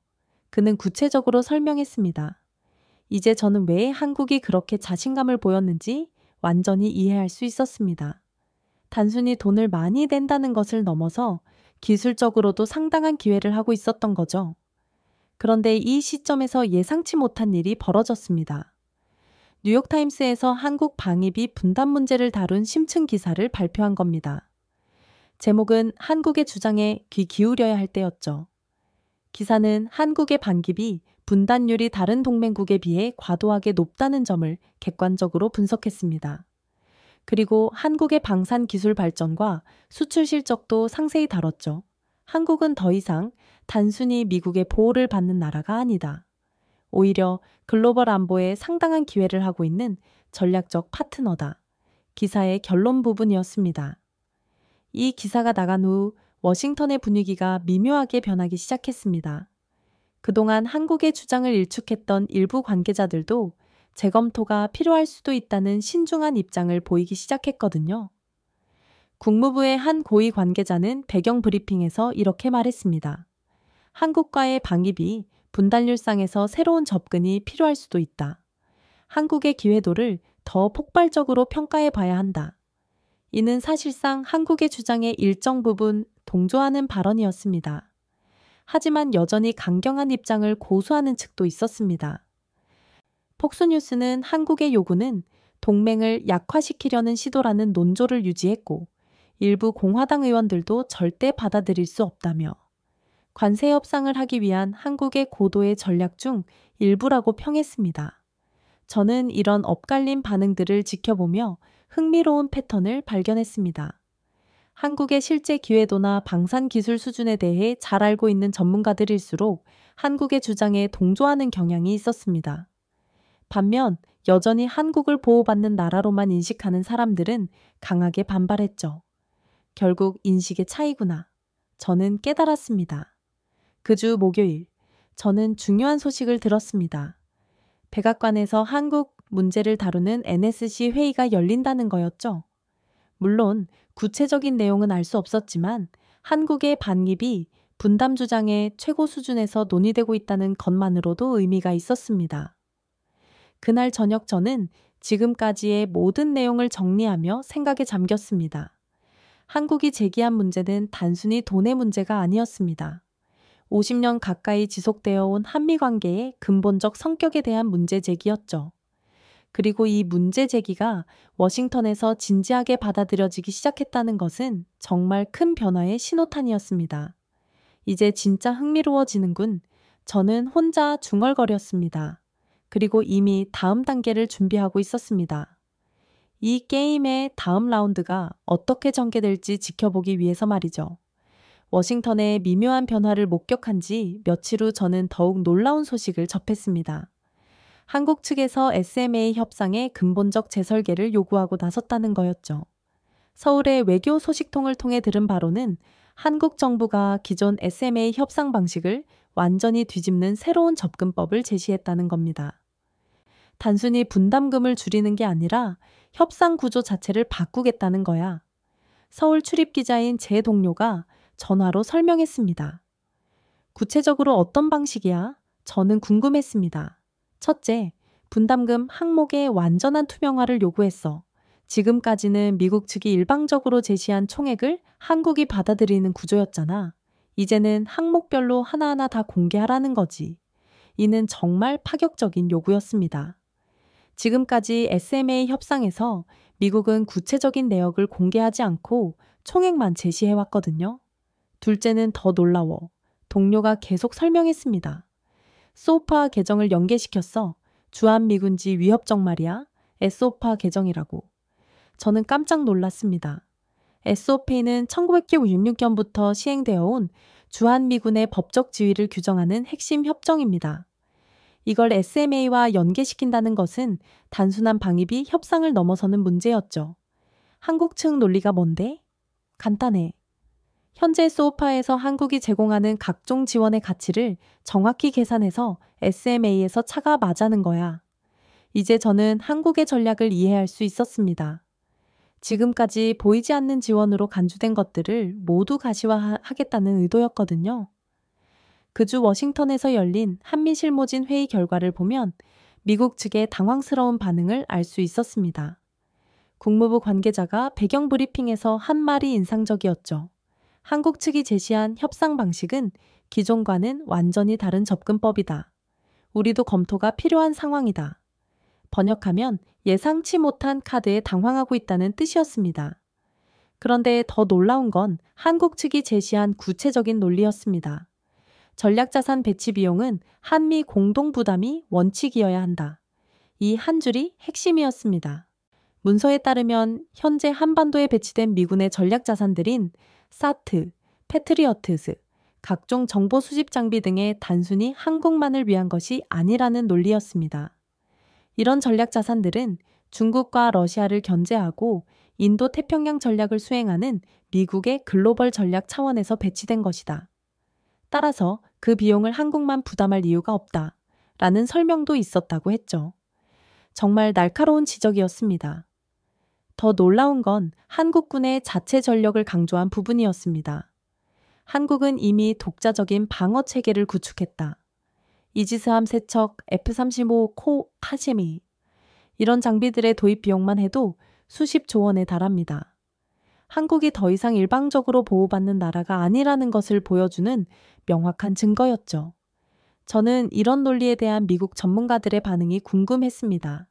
그는 구체적으로 설명했습니다. 이제 저는 왜 한국이 그렇게 자신감을 보였는지 완전히 이해할 수 있었습니다. 단순히 돈을 많이 낸다는 것을 넘어서 기술적으로도 상당한 기회를 하고 있었던 거죠. 그런데 이 시점에서 예상치 못한 일이 벌어졌습니다. 뉴욕타임스에서 한국 방위비 분담 문제를 다룬 심층 기사를 발표한 겁니다. 제목은 한국의 주장에 귀 기울여야 할 때였죠. 기사는 한국의 방위비 분담률이 다른 동맹국에 비해 과도하게 높다는 점을 객관적으로 분석했습니다. 그리고 한국의 방산 기술 발전과 수출 실적도 상세히 다뤘죠. 한국은 더 이상 단순히 미국의 보호를 받는 나라가 아니다. 오히려 글로벌 안보에 상당한 기회를 하고 있는 전략적 파트너다. 기사의 결론 부분이었습니다. 이 기사가 나간 후 워싱턴의 분위기가 미묘하게 변하기 시작했습니다. 그동안 한국의 주장을 일축했던 일부 관계자들도 재검토가 필요할 수도 있다는 신중한 입장을 보이기 시작했거든요. 국무부의 한 고위 관계자는 배경 브리핑에서 이렇게 말했습니다. 한국과의 방위비 분담률상에서 새로운 접근이 필요할 수도 있다. 한국의 기회도를 더 폭발적으로 평가해 봐야 한다. 이는 사실상 한국의 주장의 일정 부분 동조하는 발언이었습니다. 하지만 여전히 강경한 입장을 고수하는 측도 있었습니다. 폭스뉴스는 한국의 요구는 동맹을 약화시키려는 시도라는 논조를 유지했고 일부 공화당 의원들도 절대 받아들일 수 없다며 관세 협상을 하기 위한 한국의 고도의 전략 중 일부라고 평했습니다. 저는 이런 엇갈린 반응들을 지켜보며 흥미로운 패턴을 발견했습니다. 한국의 실제 기회도나 방산 기술 수준에 대해 잘 알고 있는 전문가들일수록 한국의 주장에 동조하는 경향이 있었습니다. 반면 여전히 한국을 보호받는 나라로만 인식하는 사람들은 강하게 반발했죠. 결국 인식의 차이구나. 저는 깨달았습니다. 그 주 목요일, 저는 중요한 소식을 들었습니다. 백악관에서 한국 문제를 다루는 NSC 회의가 열린다는 거였죠. 물론 구체적인 내용은 알 수 없었지만 한국의 반기비 분담 주장의 최고 수준에서 논의되고 있다는 것만으로도 의미가 있었습니다. 그날 저녁 저는 지금까지의 모든 내용을 정리하며 생각에 잠겼습니다. 한국이 제기한 문제는 단순히 돈의 문제가 아니었습니다. 50년 가까이 지속되어 온 한미 관계의 근본적 성격에 대한 문제 제기였죠. 그리고 이 문제 제기가 워싱턴에서 진지하게 받아들여지기 시작했다는 것은 정말 큰 변화의 신호탄이었습니다. 이제 진짜 흥미로워지는군. 저는 혼자 중얼거렸습니다. 그리고 이미 다음 단계를 준비하고 있었습니다. 이 게임의 다음 라운드가 어떻게 전개될지 지켜보기 위해서 말이죠. 워싱턴의 미묘한 변화를 목격한 지 며칠 후 저는 더욱 놀라운 소식을 접했습니다. 한국 측에서 SMA 협상의 근본적 재설계를 요구하고 나섰다는 거였죠. 서울의 외교 소식통을 통해 들은 바로는 한국 정부가 기존 SMA 협상 방식을 완전히 뒤집는 새로운 접근법을 제시했다는 겁니다. 단순히 분담금을 줄이는 게 아니라 협상 구조 자체를 바꾸겠다는 거야. 서울 출입 기자인 제 동료가 전화로 설명했습니다. 구체적으로 어떤 방식이야? 저는 궁금했습니다. 첫째, 분담금 항목의 완전한 투명화를 요구했어. 지금까지는 미국 측이 일방적으로 제시한 총액을 한국이 받아들이는 구조였잖아. 이제는 항목별로 하나하나 다 공개하라는 거지. 이는 정말 파격적인 요구였습니다. 지금까지 SMA 협상에서 미국은 구체적인 내역을 공개하지 않고 총액만 제시해왔거든요. 둘째는 더 놀라워. 동료가 계속 설명했습니다. 소파 계정을 연계시켰어. 주한미군지 위협적 말이야. 에소파 계정이라고. 저는 깜짝 놀랐습니다. SOP는 1966년부터 시행되어 온 주한미군의 법적 지위를 규정하는 핵심 협정입니다. 이걸 SMA와 연계시킨다는 것은 단순한 방위비 협상을 넘어서는 문제였죠. 한국 측 논리가 뭔데? 간단해. 현재 소파에서 한국이 제공하는 각종 지원의 가치를 정확히 계산해서 SMA에서 차가 맞자는 거야. 이제 저는 한국의 전략을 이해할 수 있었습니다. 지금까지 보이지 않는 지원으로 간주된 것들을 모두 가시화하겠다는 의도였거든요. 그주 워싱턴에서 열린 한미 실무진 회의 결과를 보면 미국 측의 당황스러운 반응을 알 수 있었습니다. 국무부 관계자가 배경 브리핑에서 한 말이 인상적이었죠. 한국 측이 제시한 협상 방식은 기존과는 완전히 다른 접근법이다. 우리도 검토가 필요한 상황이다. 번역하면 예상치 못한 카드에 당황하고 있다는 뜻이었습니다. 그런데 더 놀라운 건 한국 측이 제시한 구체적인 논리였습니다. 전략자산 배치 비용은 한미 공동 부담이 원칙이어야 한다. 이 한 줄이 핵심이었습니다. 문서에 따르면 현재 한반도에 배치된 미군의 전략자산들인 사트, 패트리어트스, 각종 정보 수집 장비 등의 단순히 한국만을 위한 것이 아니라는 논리였습니다. 이런 전략 자산들은 중국과 러시아를 견제하고 인도 태평양 전략을 수행하는 미국의 글로벌 전략 차원에서 배치된 것이다. 따라서 그 비용을 한국만 부담할 이유가 없다. 라는 설명도 있었다고 했죠. 정말 날카로운 지적이었습니다. 더 놀라운 건 한국군의 자체 전력을 강조한 부분이었습니다. 한국은 이미 독자적인 방어 체계를 구축했다. 이지스함 세척, F-35 코 카제미 이런 장비들의 도입 비용만 해도 수십조 원에 달합니다. 한국이 더 이상 일방적으로 보호받는 나라가 아니라는 것을 보여주는 명확한 증거였죠. 저는 이런 논리에 대한 미국 전문가들의 반응이 궁금했습니다.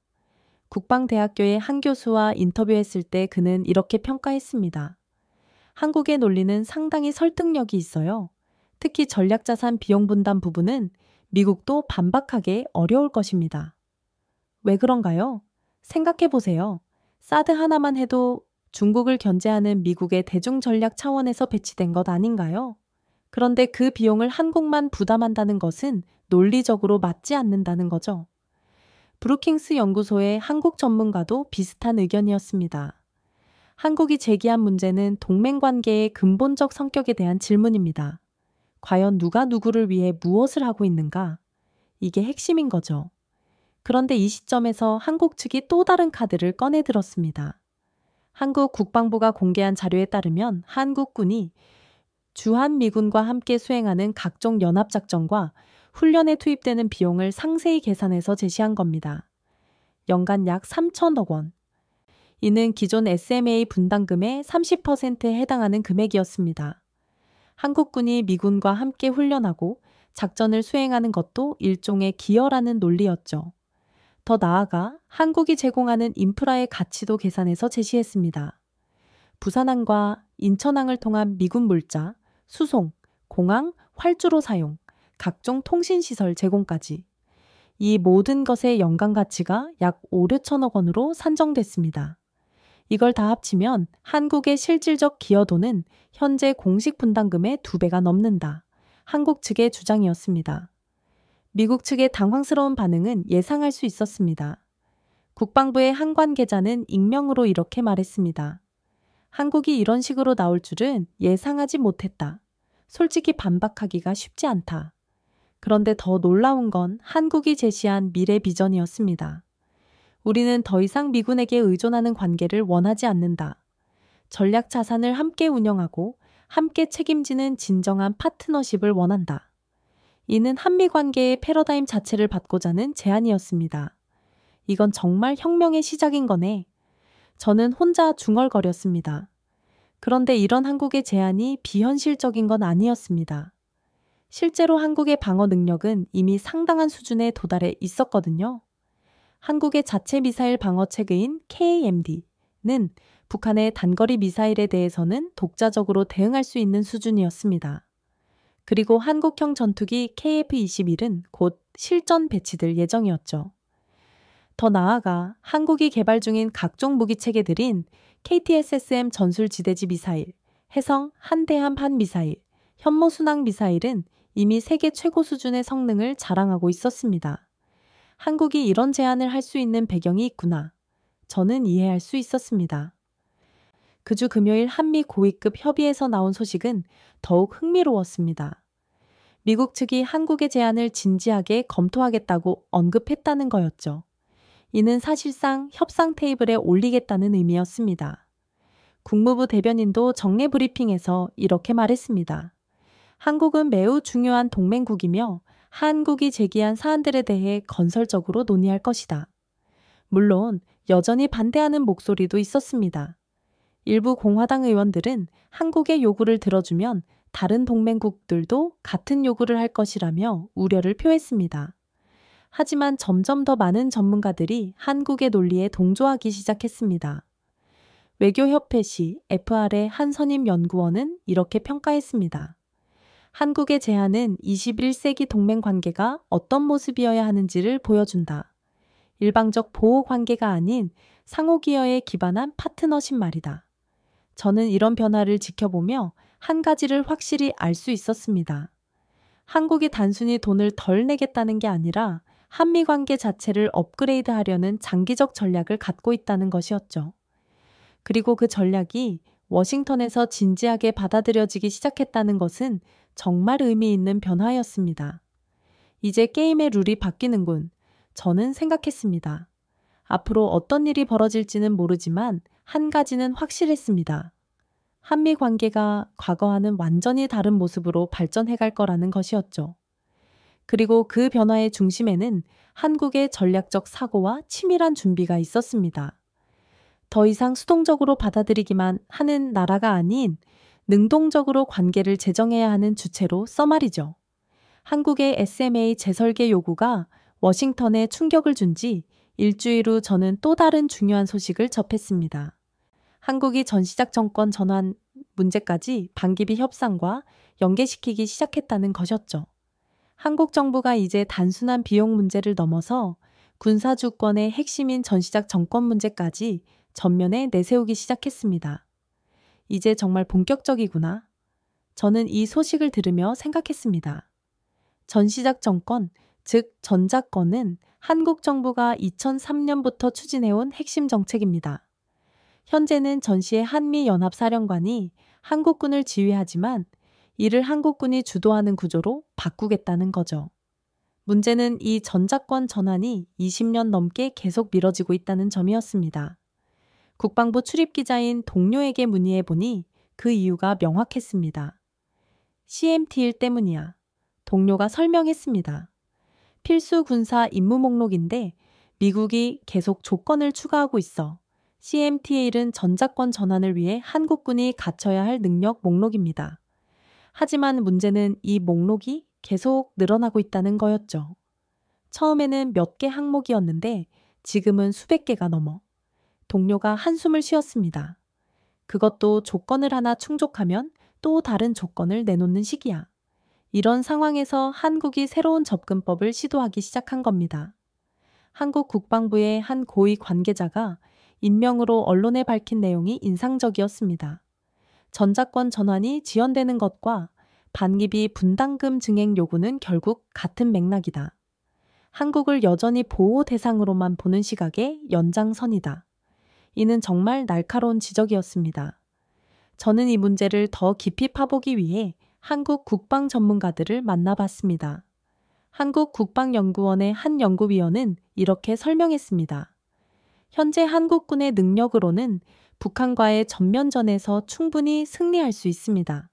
국방대학교의 한 교수와 인터뷰했을 때 그는 이렇게 평가했습니다. 한국의 논리는 상당히 설득력이 있어요. 특히 전략자산 비용 분담 부분은 미국도 반박하기 어려울 것입니다. 왜 그런가요? 생각해 보세요. 사드 하나만 해도 중국을 견제하는 미국의 대중전략 차원에서 배치된 것 아닌가요? 그런데 그 비용을 한국만 부담한다는 것은 논리적으로 맞지 않는다는 거죠. 브루킹스 연구소의 한국 전문가도 비슷한 의견이었습니다. 한국이 제기한 문제는 동맹관계의 근본적 성격에 대한 질문입니다. 과연 누가 누구를 위해 무엇을 하고 있는가? 이게 핵심인 거죠. 그런데 이 시점에서 한국 측이 또 다른 카드를 꺼내 들었습니다. 한국 국방부가 공개한 자료에 따르면 한국군이 주한미군과 함께 수행하는 각종 연합작전과 훈련에 투입되는 비용을 상세히 계산해서 제시한 겁니다. 연간 약 3천억 원. 이는 기존 SMA 분담금의 30%에 해당하는 금액이었습니다. 한국군이 미군과 함께 훈련하고 작전을 수행하는 것도 일종의 기여라는 논리였죠. 더 나아가 한국이 제공하는 인프라의 가치도 계산해서 제시했습니다. 부산항과 인천항을 통한 미군 물자, 수송, 공항, 활주로 사용, 각종 통신시설 제공까지. 이 모든 것의 연간 가치가 약 5, 6천억 원으로 산정됐습니다. 이걸 다 합치면 한국의 실질적 기여도는 현재 공식 분담금의 2배가 넘는다. 한국 측의 주장이었습니다. 미국 측의 당황스러운 반응은 예상할 수 있었습니다. 국방부의 한 관계자는 익명으로 이렇게 말했습니다. 한국이 이런 식으로 나올 줄은 예상하지 못했다. 솔직히 반박하기가 쉽지 않다. 그런데 더 놀라운 건 한국이 제시한 미래 비전이었습니다. 우리는 더 이상 미군에게 의존하는 관계를 원하지 않는다. 전략 자산을 함께 운영하고 함께 책임지는 진정한 파트너십을 원한다. 이는 한미 관계의 패러다임 자체를 바꾸자는 제안이었습니다. 이건 정말 혁명의 시작인 거네. 저는 혼자 중얼거렸습니다. 그런데 이런 한국의 제안이 비현실적인 건 아니었습니다. 실제로 한국의 방어 능력은 이미 상당한 수준에 도달해 있었거든요. 한국의 자체 미사일 방어 체계인 KMD는 북한의 단거리 미사일에 대해서는 독자적으로 대응할 수 있는 수준이었습니다. 그리고 한국형 전투기 KF-21은 곧 실전 배치될 예정이었죠. 더 나아가 한국이 개발 중인 각종 무기 체계들인 KTSSM 전술지대지 미사일, 해성 한대함 한미사일, 현모순항 미사일은 이미 세계 최고 수준의 성능을 자랑하고 있었습니다. 한국이 이런 제안을 할 수 있는 배경이 있구나. 저는 이해할 수 있었습니다. 그주 금요일 한미 고위급 협의에서 나온 소식은 더욱 흥미로웠습니다. 미국 측이 한국의 제안을 진지하게 검토하겠다고 언급했다는 거였죠. 이는 사실상 협상 테이블에 올리겠다는 의미였습니다. 국무부 대변인도 정례 브리핑에서 이렇게 말했습니다. 한국은 매우 중요한 동맹국이며 한국이 제기한 사안들에 대해 건설적으로 논의할 것이다. 물론 여전히 반대하는 목소리도 있었습니다. 일부 공화당 의원들은 한국의 요구를 들어주면 다른 동맹국들도 같은 요구를 할 것이라며 우려를 표했습니다. 하지만 점점 더 많은 전문가들이 한국의 논리에 동조하기 시작했습니다. 외교협회시 FR의 한 선임 연구원은 이렇게 평가했습니다. 한국의 제안은 21세기 동맹 관계가 어떤 모습이어야 하는지를 보여준다. 일방적 보호 관계가 아닌 상호기여에 기반한 파트너십 말이다. 저는 이런 변화를 지켜보며 한 가지를 확실히 알 수 있었습니다. 한국이 단순히 돈을 덜 내겠다는 게 아니라 한미 관계 자체를 업그레이드하려는 장기적 전략을 갖고 있다는 것이었죠. 그리고 그 전략이 워싱턴에서 진지하게 받아들여지기 시작했다는 것은 정말 의미 있는 변화였습니다. 이제 게임의 룰이 바뀌는군. 저는 생각했습니다. 앞으로 어떤 일이 벌어질지는 모르지만 한 가지는 확실했습니다. 한미 관계가 과거와는 완전히 다른 모습으로 발전해갈 거라는 것이었죠. 그리고 그 변화의 중심에는 한국의 전략적 사고와 치밀한 준비가 있었습니다. 더 이상 수동적으로 받아들이기만 하는 나라가 아닌 능동적으로 관계를 재정해야 하는 주체로 써말이죠. 한국의 SMA 재설계 요구가 워싱턴에 충격을 준 지 일주일 후 저는 또 다른 중요한 소식을 접했습니다. 한국이 전시작 정권 전환 문제까지 반기비 협상과 연계시키기 시작했다는 것이었죠. 한국 정부가 이제 단순한 비용 문제를 넘어서 군사주권의 핵심인 전시작 정권 문제까지 전면에 내세우기 시작했습니다. 이제 정말 본격적이구나. 저는 이 소식을 들으며 생각했습니다. 전시작 정권, 즉 전작권은 한국 정부가 2003년부터 추진해온 핵심 정책입니다. 현재는 전시의 한미연합사령관이 한국군을 지휘하지만 이를 한국군이 주도하는 구조로 바꾸겠다는 거죠. 문제는 이 전작권 전환이 20년 넘게 계속 미뤄지고 있다는 점이었습니다. 국방부 출입기자인 동료에게 문의해보니 그 이유가 명확했습니다. CMT1 때문이야. 동료가 설명했습니다. 필수 군사 임무 목록인데 미국이 계속 조건을 추가하고 있어. CMT1은 전작권 전환을 위해 한국군이 갖춰야 할 능력 목록입니다. 하지만 문제는 이 목록이 계속 늘어나고 있다는 거였죠. 처음에는 몇 개 항목이었는데 지금은 수백 개가 넘어. 동료가 한숨을 쉬었습니다. 그것도 조건을 하나 충족하면 또 다른 조건을 내놓는 시기야. 이런 상황에서 한국이 새로운 접근법을 시도하기 시작한 겁니다. 한국 국방부의 한 고위 관계자가 익명으로 언론에 밝힌 내용이 인상적이었습니다. 전작권 전환이 지연되는 것과 반기비 분담금 증액 요구는 결국 같은 맥락이다. 한국을 여전히 보호 대상으로만 보는 시각의 연장선이다. 이는 정말 날카로운 지적이었습니다. 저는 이 문제를 더 깊이 파보기 위해 한국 국방 전문가들을 만나봤습니다. 한국국방연구원의 한 연구위원은 이렇게 설명했습니다. 현재 한국군의 능력으로는 북한과의 전면전에서 충분히 승리할 수 있습니다.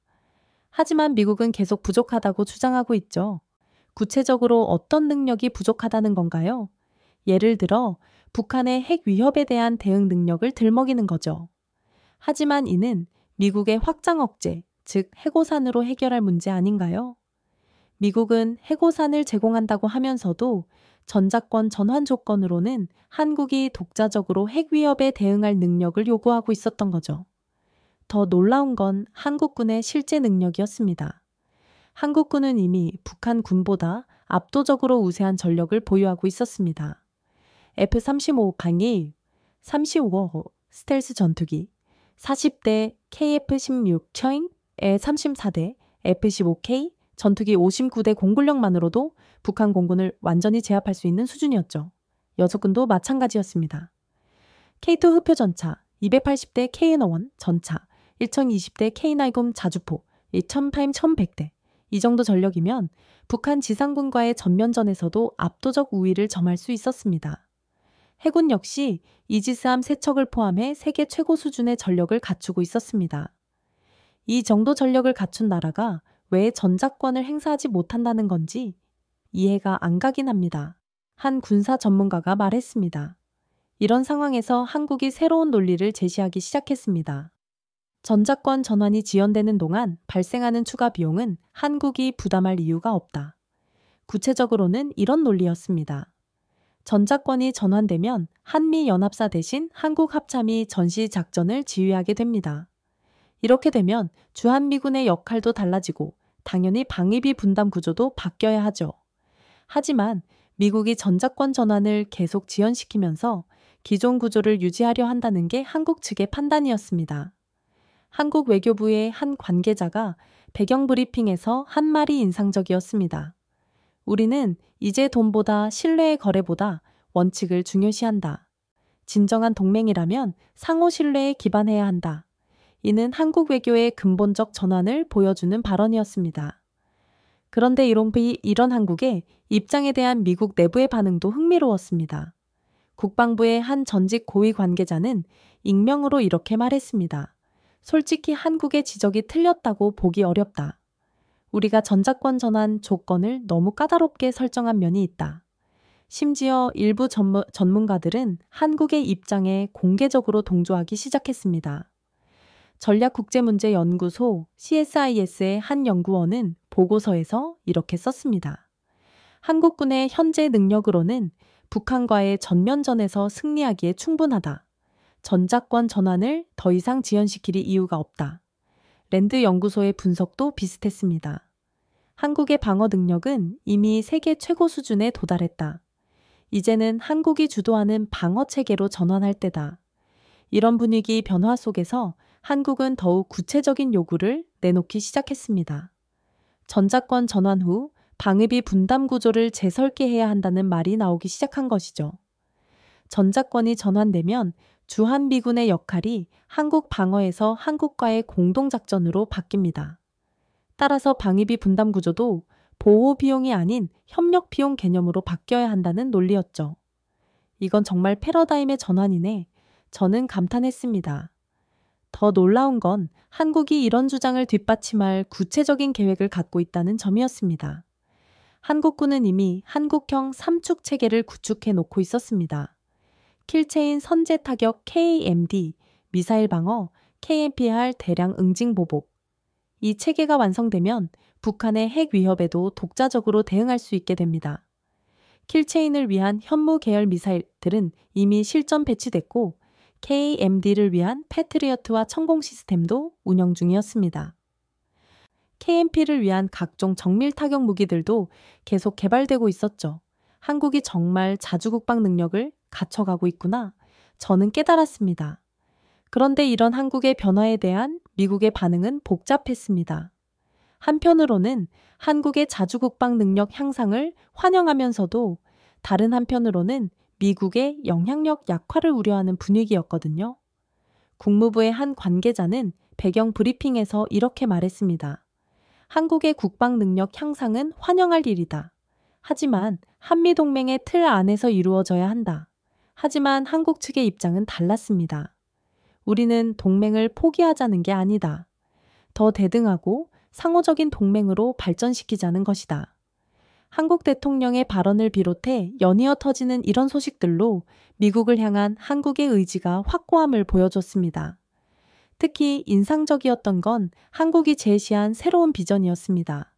하지만 미국은 계속 부족하다고 주장하고 있죠. 구체적으로 어떤 능력이 부족하다는 건가요? 예를 들어 북한의 핵 위협에 대한 대응 능력을 들먹이는 거죠. 하지만 이는 미국의 확장 억제, 즉 해고산으로 해결할 문제 아닌가요? 미국은 해고산을 제공한다고 하면서도 전작권 전환 조건으로는 한국이 독자적으로 핵 위협에 대응할 능력을 요구하고 있었던 거죠. 더 놀라운 건 한국군의 실제 능력이었습니다. 한국군은 이미 북한 군보다 압도적으로 우세한 전력을 보유하고 있었습니다. F-35 방위, 35호 스텔스 전투기, 40대 KF-16 처잉의 34대 F-15K 전투기 59대 공군력만으로도 북한 공군을 완전히 제압할 수 있는 수준이었죠. 여적군도 마찬가지였습니다. K2 흡표전차, 280대 KN-1 전차, 1020대 K9 자주포, 1100대. 이 정도 전력이면 북한 지상군과의 전면전에서도 압도적 우위를 점할 수 있었습니다. 해군 역시 이지스함 3척을 포함해 세계 최고 수준의 전력을 갖추고 있었습니다. 이 정도 전력을 갖춘 나라가 왜 전작권을 행사하지 못한다는 건지 이해가 안 가긴 합니다. 한 군사 전문가가 말했습니다. 이런 상황에서 한국이 새로운 논리를 제시하기 시작했습니다. 전작권 전환이 지연되는 동안 발생하는 추가 비용은 한국이 부담할 이유가 없다. 구체적으로는 이런 논리였습니다. 전작권이 전환되면 한미연합사 대신 한국 합참이 전시작전을 지휘하게 됩니다. 이렇게 되면 주한미군의 역할도 달라지고 당연히 방위비 분담 구조도 바뀌어야 하죠. 하지만 미국이 전작권 전환을 계속 지연시키면서 기존 구조를 유지하려 한다는 게 한국 측의 판단이었습니다. 한국 외교부의 한 관계자가 배경 브리핑에서 한 말이 인상적이었습니다. 우리는 이제 돈보다 신뢰의 거래보다 원칙을 중요시한다. 진정한 동맹이라면 상호 신뢰에 기반해야 한다. 이는 한국 외교의 근본적 전환을 보여주는 발언이었습니다. 그런데 이런 한국의 입장에 대한 미국 내부의 반응도 흥미로웠습니다. 국방부의 한 전직 고위 관계자는 익명으로 이렇게 말했습니다. 솔직히 한국의 지적이 틀렸다고 보기 어렵다. 우리가 전작권 전환 조건을 너무 까다롭게 설정한 면이 있다. 심지어 일부 전문가들은 한국의 입장에 공개적으로 동조하기 시작했습니다. 전략국제문제연구소 CSIS의 한 연구원은 보고서에서 이렇게 썼습니다. 한국군의 현재 능력으로는 북한과의 전면전에서 승리하기에 충분하다. 전작권 전환을 더 이상 지연시킬 이유가 없다. 랜드 연구소의 분석도 비슷했습니다. 한국의 방어 능력은 이미 세계 최고 수준에 도달했다. 이제는 한국이 주도하는 방어 체계로 전환할 때다. 이런 분위기 변화 속에서 한국은 더욱 구체적인 요구를 내놓기 시작했습니다. 전작권 전환 후 방위비 분담 구조를 재설계해야 한다는 말이 나오기 시작한 것이죠. 전작권이 전환되면 주한미군의 역할이 한국 방어에서 한국과의 공동작전으로 바뀝니다. 따라서 방위비 분담 구조도 보호 비용이 아닌 협력 비용 개념으로 바뀌어야 한다는 논리였죠. 이건 정말 패러다임의 전환이네. 저는 감탄했습니다. 더 놀라운 건 한국이 이런 주장을 뒷받침할 구체적인 계획을 갖고 있다는 점이었습니다. 한국군은 이미 한국형 3축 체계를 구축해 놓고 있었습니다. 킬체인 선제 타격 KMD, 미사일 방어, KMPR 대량 응징 보복. 이 체계가 완성되면 북한의 핵 위협에도 독자적으로 대응할 수 있게 됩니다. 킬체인을 위한 현무 계열 미사일들은 이미 실전 배치됐고 KMD를 위한 패트리어트와 천공 시스템도 운영 중이었습니다. KMP를 위한 각종 정밀 타격 무기들도 계속 개발되고 있었죠. 한국이 정말 자주국방 능력을 갖춰가고 있구나. 저는 깨달았습니다. 그런데 이런 한국의 변화에 대한 미국의 반응은 복잡했습니다. 한편으로는 한국의 자주국방 능력 향상을 환영하면서도 다른 한편으로는 미국의 영향력 약화를 우려하는 분위기였거든요. 국무부의 한 관계자는 배경 브리핑에서 이렇게 말했습니다. 한국의 국방 능력 향상은 환영할 일이다. 하지만 한미동맹의 틀 안에서 이루어져야 한다. 하지만 한국 측의 입장은 달랐습니다. 우리는 동맹을 포기하자는 게 아니다. 더 대등하고 상호적인 동맹으로 발전시키자는 것이다. 한국 대통령의 발언을 비롯해 연이어 터지는 이런 소식들로 미국을 향한 한국의 의지가 확고함을 보여줬습니다. 특히 인상적이었던 건 한국이 제시한 새로운 비전이었습니다.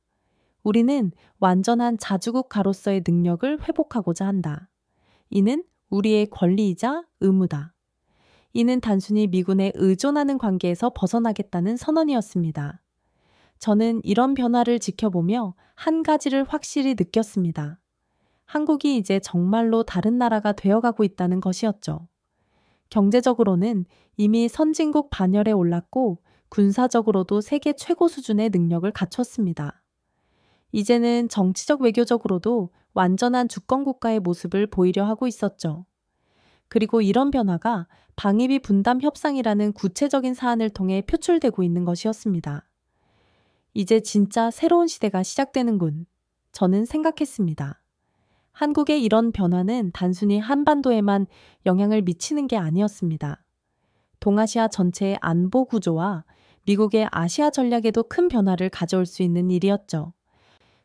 우리는 완전한 자주국가로서의 능력을 회복하고자 한다. 이는 우리의 권리이자 의무다. 이는 단순히 미군에 의존하는 관계에서 벗어나겠다는 선언이었습니다. 저는 이런 변화를 지켜보며 한 가지를 확실히 느꼈습니다. 한국이 이제 정말로 다른 나라가 되어가고 있다는 것이었죠. 경제적으로는 이미 선진국 반열에 올랐고 군사적으로도 세계 최고 수준의 능력을 갖췄습니다. 이제는 정치적 외교적으로도 완전한 주권국가의 모습을 보이려 하고 있었죠. 그리고 이런 변화가 방위비 분담 협상이라는 구체적인 사안을 통해 표출되고 있는 것이었습니다. 이제 진짜 새로운 시대가 시작되는군. 저는 생각했습니다. 한국의 이런 변화는 단순히 한반도에만 영향을 미치는 게 아니었습니다. 동아시아 전체의 안보 구조와 미국의 아시아 전략에도 큰 변화를 가져올 수 있는 일이었죠.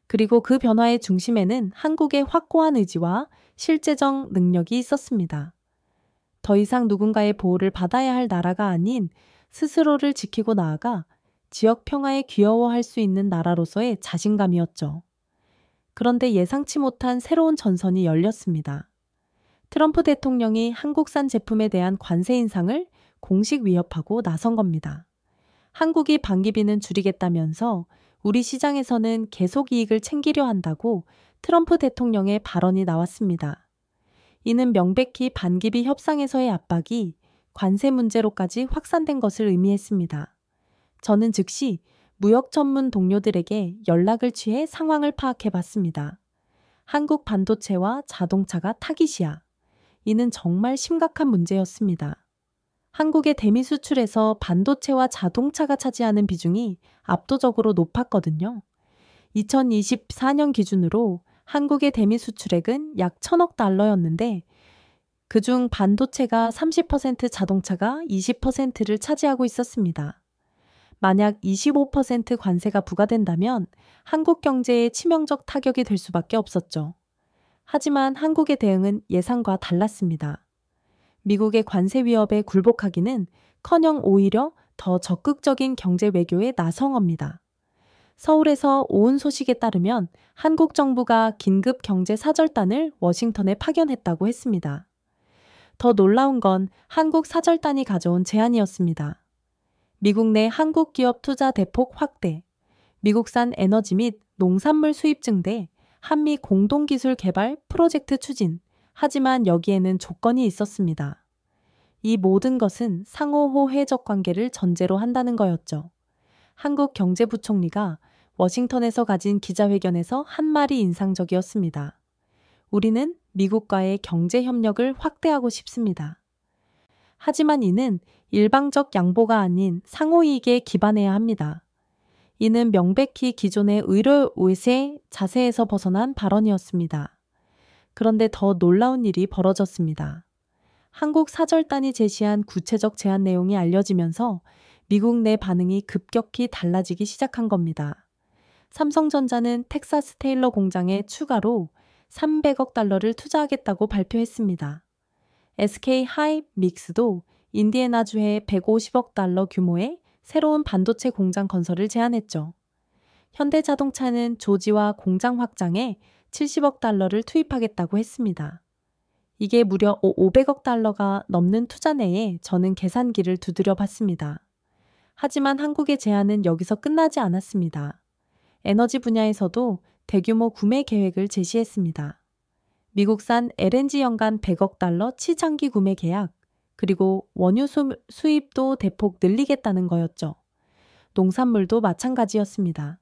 그리고 그 변화의 중심에는 한국의 확고한 의지와 실제적 능력이 있었습니다. 더 이상 누군가의 보호를 받아야 할 나라가 아닌 스스로를 지키고 나아가 지역 평화에 귀여워할 수 있는 나라로서의 자신감이었죠. 그런데 예상치 못한 새로운 전선이 열렸습니다. 트럼프 대통령이 한국산 제품에 대한 관세 인상을 공식 위협하고 나선 겁니다. 한국이 방기비는 줄이겠다면서 우리 시장에서는 계속 이익을 챙기려 한다고 트럼프 대통령의 발언이 나왔습니다. 이는 명백히 반기비 협상에서의 압박이 관세 문제로까지 확산된 것을 의미했습니다. 저는 즉시 무역 전문 동료들에게 연락을 취해 상황을 파악해 봤습니다. 한국 반도체와 자동차가 타깃이야. 이는 정말 심각한 문제였습니다. 한국의 대미 수출에서 반도체와 자동차가 차지하는 비중이 압도적으로 높았거든요. 2024년 기준으로 한국의 대미 수출액은 약 1,000억 달러였는데 그중 반도체가 30%, 자동차가 20%를 차지하고 있었습니다. 만약 25% 관세가 부과된다면 한국 경제에 치명적 타격이 될 수밖에 없었죠. 하지만 한국의 대응은 예상과 달랐습니다. 미국의 관세 위협에 굴복하기는 커녕 오히려 더 적극적인 경제 외교에 나선 겁니다. 서울에서 온 소식에 따르면 한국 정부가 긴급 경제 사절단을 워싱턴에 파견했다고 했습니다. 더 놀라운 건 한국 사절단이 가져온 제안이었습니다. 미국 내 한국 기업 투자 대폭 확대, 미국산 에너지 및 농산물 수입 증대, 한미 공동기술 개발 프로젝트 추진, 하지만 여기에는 조건이 있었습니다. 이 모든 것은 상호 호혜적 관계를 전제로 한다는 거였죠. 한국 경제부총리가 워싱턴에서 가진 기자회견에서 한 말이 인상적이었습니다. 우리는 미국과의 경제 협력을 확대하고 싶습니다. 하지만 이는 일방적 양보가 아닌 상호이익에 기반해야 합니다. 이는 명백히 기존의 의료 의세 자세에서 벗어난 발언이었습니다. 그런데 더 놀라운 일이 벌어졌습니다. 한국 사절단이 제시한 구체적 제안 내용이 알려지면서 미국 내 반응이 급격히 달라지기 시작한 겁니다. 삼성전자는 텍사스 테일러 공장에 추가로 300억 달러를 투자하겠다고 발표했습니다. SK 하이닉스도 인디애나주에 150억 달러 규모의 새로운 반도체 공장 건설을 제안했죠. 현대자동차는 조지와 공장 확장에 70억 달러를 투입하겠다고 했습니다. 이게 무려 500억 달러가 넘는 투자 내에 저는 계산기를 두드려 봤습니다. 하지만 한국의 제안은 여기서 끝나지 않았습니다. 에너지 분야에서도 대규모 구매 계획을 제시했습니다. 미국산 LNG 연간 100억 달러 치장기 구매 계약, 그리고 원유 수입도 대폭 늘리겠다는 거였죠. 농산물도 마찬가지였습니다.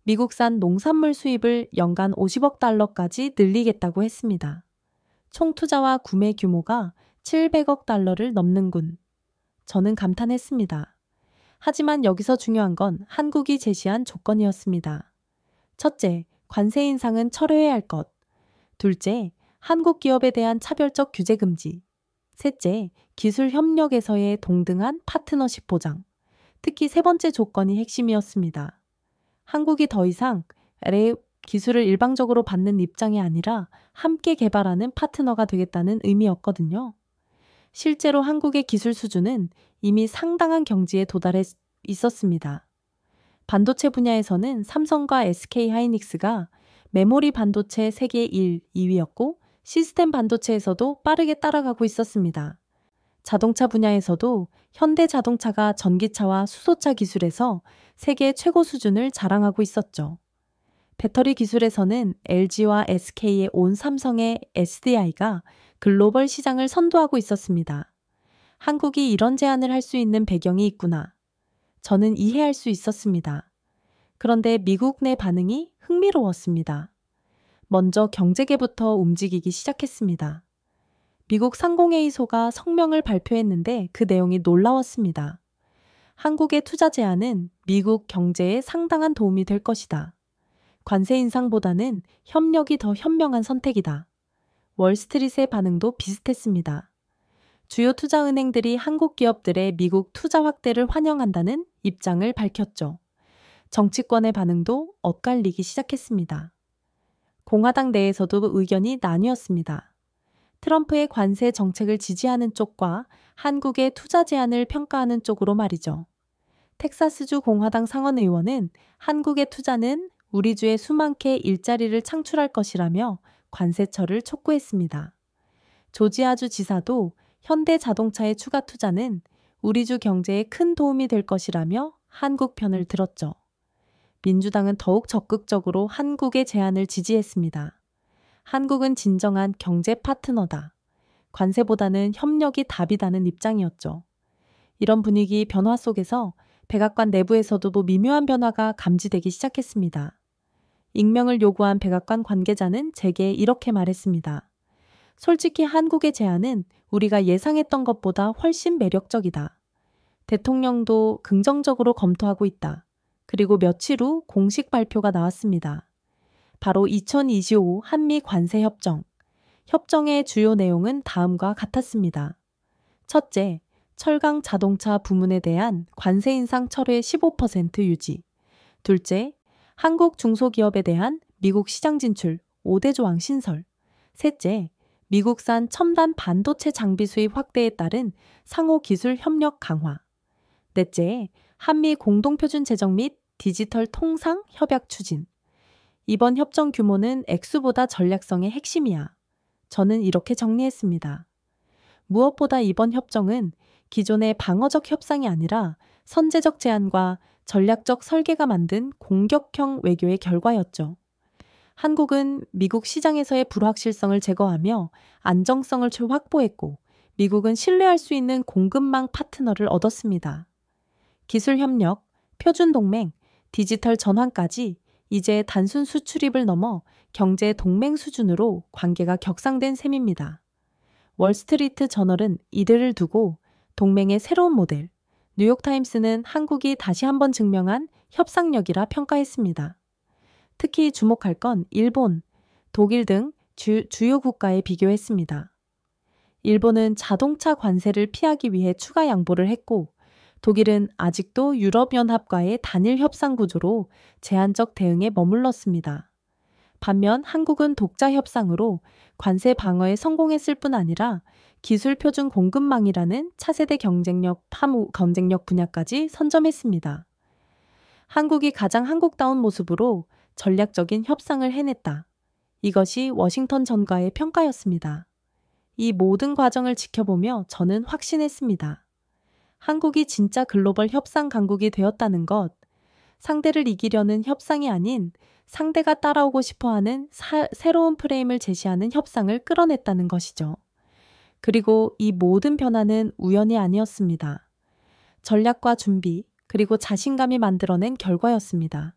미국산 농산물 수입을 연간 50억 달러까지 늘리겠다고 했습니다. 총 투자와 구매 규모가 700억 달러를 넘는군. 저는 감탄했습니다. 하지만 여기서 중요한 건 한국이 제시한 조건이었습니다. 첫째, 관세 인상은 철회해야 할 것. 둘째, 한국 기업에 대한 차별적 규제 금지. 셋째, 기술 협력에서의 동등한 파트너십 보장. 특히 세 번째 조건이 핵심이었습니다. 한국이 더 이상 LA 기술을 일방적으로 받는 입장이 아니라 함께 개발하는 파트너가 되겠다는 의미였거든요. 실제로 한국의 기술 수준은 이미 상당한 경지에 도달해 있었습니다. 반도체 분야에서는 삼성과 SK 하이닉스가 메모리 반도체 세계 1, 2위였고 시스템 반도체에서도 빠르게 따라가고 있었습니다. 자동차 분야에서도 현대 자동차가 전기차와 수소차 기술에서 세계 최고 수준을 자랑하고 있었죠. 배터리 기술에서는 LG와 SK의 온 삼성의 SDI가 글로벌 시장을 선도하고 있었습니다. 한국이 이런 제안을 할 수 있는 배경이 있구나. 저는 이해할 수 있었습니다. 그런데 미국 내 반응이 흥미로웠습니다. 먼저 경제계부터 움직이기 시작했습니다. 미국 상공회의소가 성명을 발표했는데 그 내용이 놀라웠습니다. 한국의 투자 제안은 미국 경제에 상당한 도움이 될 것이다. 관세 인상보다는 협력이 더 현명한 선택이다. 월스트리트의 반응도 비슷했습니다. 주요 투자은행들이 한국 기업들의 미국 투자 확대를 환영한다는 입장을 밝혔죠. 정치권의 반응도 엇갈리기 시작했습니다. 공화당 내에서도 의견이 나뉘었습니다. 트럼프의 관세 정책을 지지하는 쪽과 한국의 투자 제안을 평가하는 쪽으로 말이죠. 텍사스주 공화당 상원의원은 한국의 투자는 우리 주에 수많게 일자리를 창출할 것이라며 관세처를 촉구했습니다. 조지아주 지사도 현대 자동차의 추가 투자는 우리 주 경제에 큰 도움이 될 것이라며 한국 편을 들었죠. 민주당은 더욱 적극적으로 한국의 제안을 지지했습니다. 한국은 진정한 경제 파트너다. 관세보다는 협력이 답이다는 입장이었죠. 이런 분위기 변화 속에서 백악관 내부에서도 미묘한 변화가 감지되기 시작했습니다. 익명을 요구한 백악관 관계자는 제게 이렇게 말했습니다. 솔직히 한국의 제안은 우리가 예상했던 것보다 훨씬 매력적이다. 대통령도 긍정적으로 검토하고 있다. 그리고 며칠 후 공식 발표가 나왔습니다. 바로 2025 한미 관세 협정. 협정의 주요 내용은 다음과 같았습니다. 첫째, 철강 자동차 부문에 대한 관세 인상 철회 15% 유지. 둘째, 한국 중소기업에 대한 미국 시장 진출 5대 조항 신설. 셋째, 미국산 첨단 반도체 장비 수입 확대에 따른 상호 기술 협력 강화. 넷째, 한미 공동표준 제정 및 디지털 통상 협약 추진. 이번 협정 규모는 액수보다 전략성의 핵심이야. 저는 이렇게 정리했습니다. 무엇보다 이번 협정은 기존의 방어적 협상이 아니라 선제적 제안과 전략적 설계가 만든 공격형 외교의 결과였죠. 한국은 미국 시장에서의 불확실성을 제거하며 안정성을 확보했고 미국은 신뢰할 수 있는 공급망 파트너를 얻었습니다. 기술 협력, 표준 동맹, 디지털 전환까지 이제 단순 수출입을 넘어 경제 동맹 수준으로 관계가 격상된 셈입니다. 월스트리트 저널은 이들을 두고 동맹의 새로운 모델, 뉴욕타임스는 한국이 다시 한번 증명한 협상력이라 평가했습니다. 특히 주목할 건 일본, 독일 등 주요 국가에 비교했습니다. 일본은 자동차 관세를 피하기 위해 추가 양보를 했고 독일은 아직도 유럽연합과의 단일 협상 구조로 제한적 대응에 머물렀습니다. 반면 한국은 독자 협상으로 관세 방어에 성공했을 뿐 아니라 기술 표준 공급망이라는 차세대 경쟁력 분야까지 선점했습니다. 한국이 가장 한국다운 모습으로 전략적인 협상을 해냈다. 이것이 워싱턴 전가의 평가였습니다. 이 모든 과정을 지켜보며 저는 확신했습니다. 한국이 진짜 글로벌 협상 강국이 되었다는 것, 상대를 이기려는 협상이 아닌 상대가 따라오고 싶어하는 새로운 프레임을 제시하는 협상을 끌어냈다는 것이죠. 그리고 이 모든 변화는 우연이 아니었습니다. 전략과 준비, 그리고 자신감이 만들어낸 결과였습니다.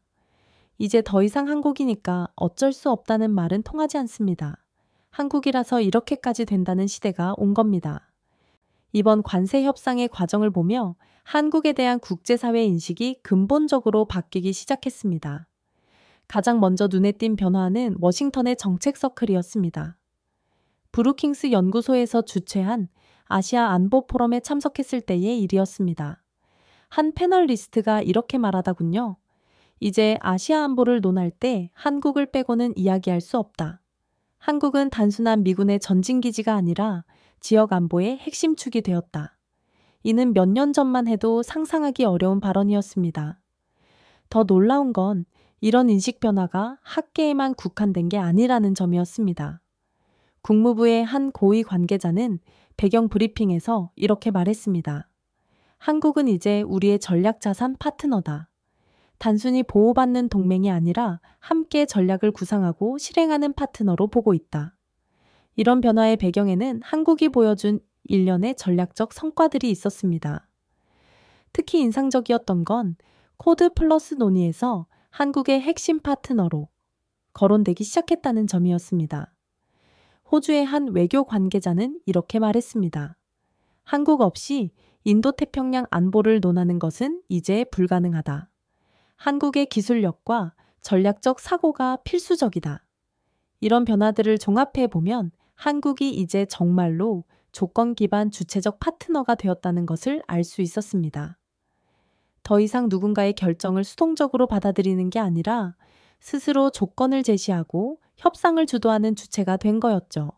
이제 더 이상 한국이니까 어쩔 수 없다는 말은 통하지 않습니다. 한국이라서 이렇게까지 된다는 시대가 온 겁니다. 이번 관세 협상의 과정을 보며 한국에 대한 국제사회 인식이 근본적으로 바뀌기 시작했습니다. 가장 먼저 눈에 띈 변화는 워싱턴의 정책 서클이었습니다. 브루킹스 연구소에서 주최한 아시아 안보 포럼에 참석했을 때의 일이었습니다. 한 패널리스트가 이렇게 말하다군요. 이제 아시아 안보를 논할 때 한국을 빼고는 이야기할 수 없다. 한국은 단순한 미군의 전진기지가 아니라 지역 안보의 핵심 축이 되었다. 이는 몇 년 전만 해도 상상하기 어려운 발언이었습니다. 더 놀라운 건 이런 인식 변화가 학계에만 국한된 게 아니라는 점이었습니다. 국무부의 한 고위 관계자는 배경 브리핑에서 이렇게 말했습니다. 한국은 이제 우리의 전략 자산 파트너다. 단순히 보호받는 동맹이 아니라 함께 전략을 구상하고 실행하는 파트너로 보고 있다. 이런 변화의 배경에는 한국이 보여준 일련의 전략적 성과들이 있었습니다. 특히 인상적이었던 건 코드 플러스 논의에서 한국의 핵심 파트너로 거론되기 시작했다는 점이었습니다. 호주의 한 외교 관계자는 이렇게 말했습니다. 한국 없이 인도태평양 안보를 논하는 것은 이제 불가능하다. 한국의 기술력과 전략적 사고가 필수적이다. 이런 변화들을 종합해 보면 한국이 이제 정말로 조건 기반 주체적 파트너가 되었다는 것을 알 수 있었습니다. 더 이상 누군가의 결정을 수동적으로 받아들이는 게 아니라 스스로 조건을 제시하고 협상을 주도하는 주체가 된 거였죠.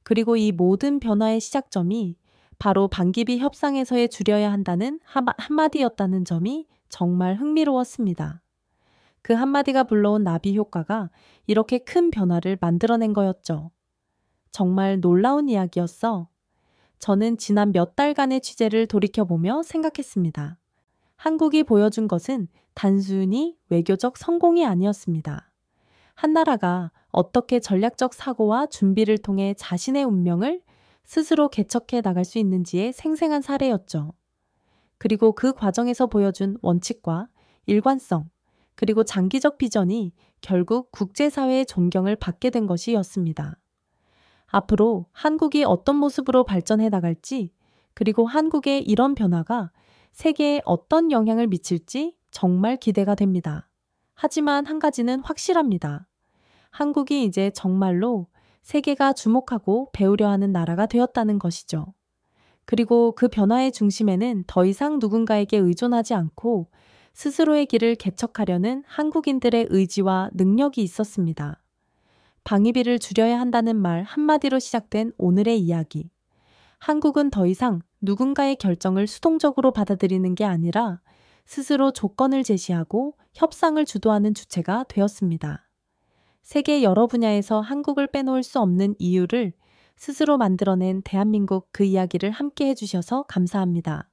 그리고 이 모든 변화의 시작점이 바로 반기비 협상에서의 줄여야 한다는 한마디였다는 점이 정말 흥미로웠습니다. 그 한마디가 불러온 나비 효과가 이렇게 큰 변화를 만들어낸 거였죠. 정말 놀라운 이야기였어. 저는 지난 몇 달간의 취재를 돌이켜보며 생각했습니다. 한국이 보여준 것은 단순히 외교적 성공이 아니었습니다. 한 나라가 어떻게 전략적 사고와 준비를 통해 자신의 운명을 스스로 개척해 나갈 수 있는지의 생생한 사례였죠. 그리고 그 과정에서 보여준 원칙과 일관성, 그리고 장기적 비전이 결국 국제사회의 존경을 받게 된 것이었습니다. 앞으로 한국이 어떤 모습으로 발전해 나갈지, 그리고 한국의 이런 변화가 세계에 어떤 영향을 미칠지 정말 기대가 됩니다. 하지만 한 가지는 확실합니다. 한국이 이제 정말로 세계가 주목하고 배우려 하는 나라가 되었다는 것이죠. 그리고 그 변화의 중심에는 더 이상 누군가에게 의존하지 않고 스스로의 길을 개척하려는 한국인들의 의지와 능력이 있었습니다. 방위비를 줄여야 한다는 말 한마디로 시작된 오늘의 이야기. 한국은 더 이상 누군가의 결정을 수동적으로 받아들이는 게 아니라 스스로 조건을 제시하고 협상을 주도하는 주체가 되었습니다. 세계 여러 분야에서 한국을 빼놓을 수 없는 이유를 스스로 만들어낸 대한민국 그 이야기를 함께 해주셔서 감사합니다.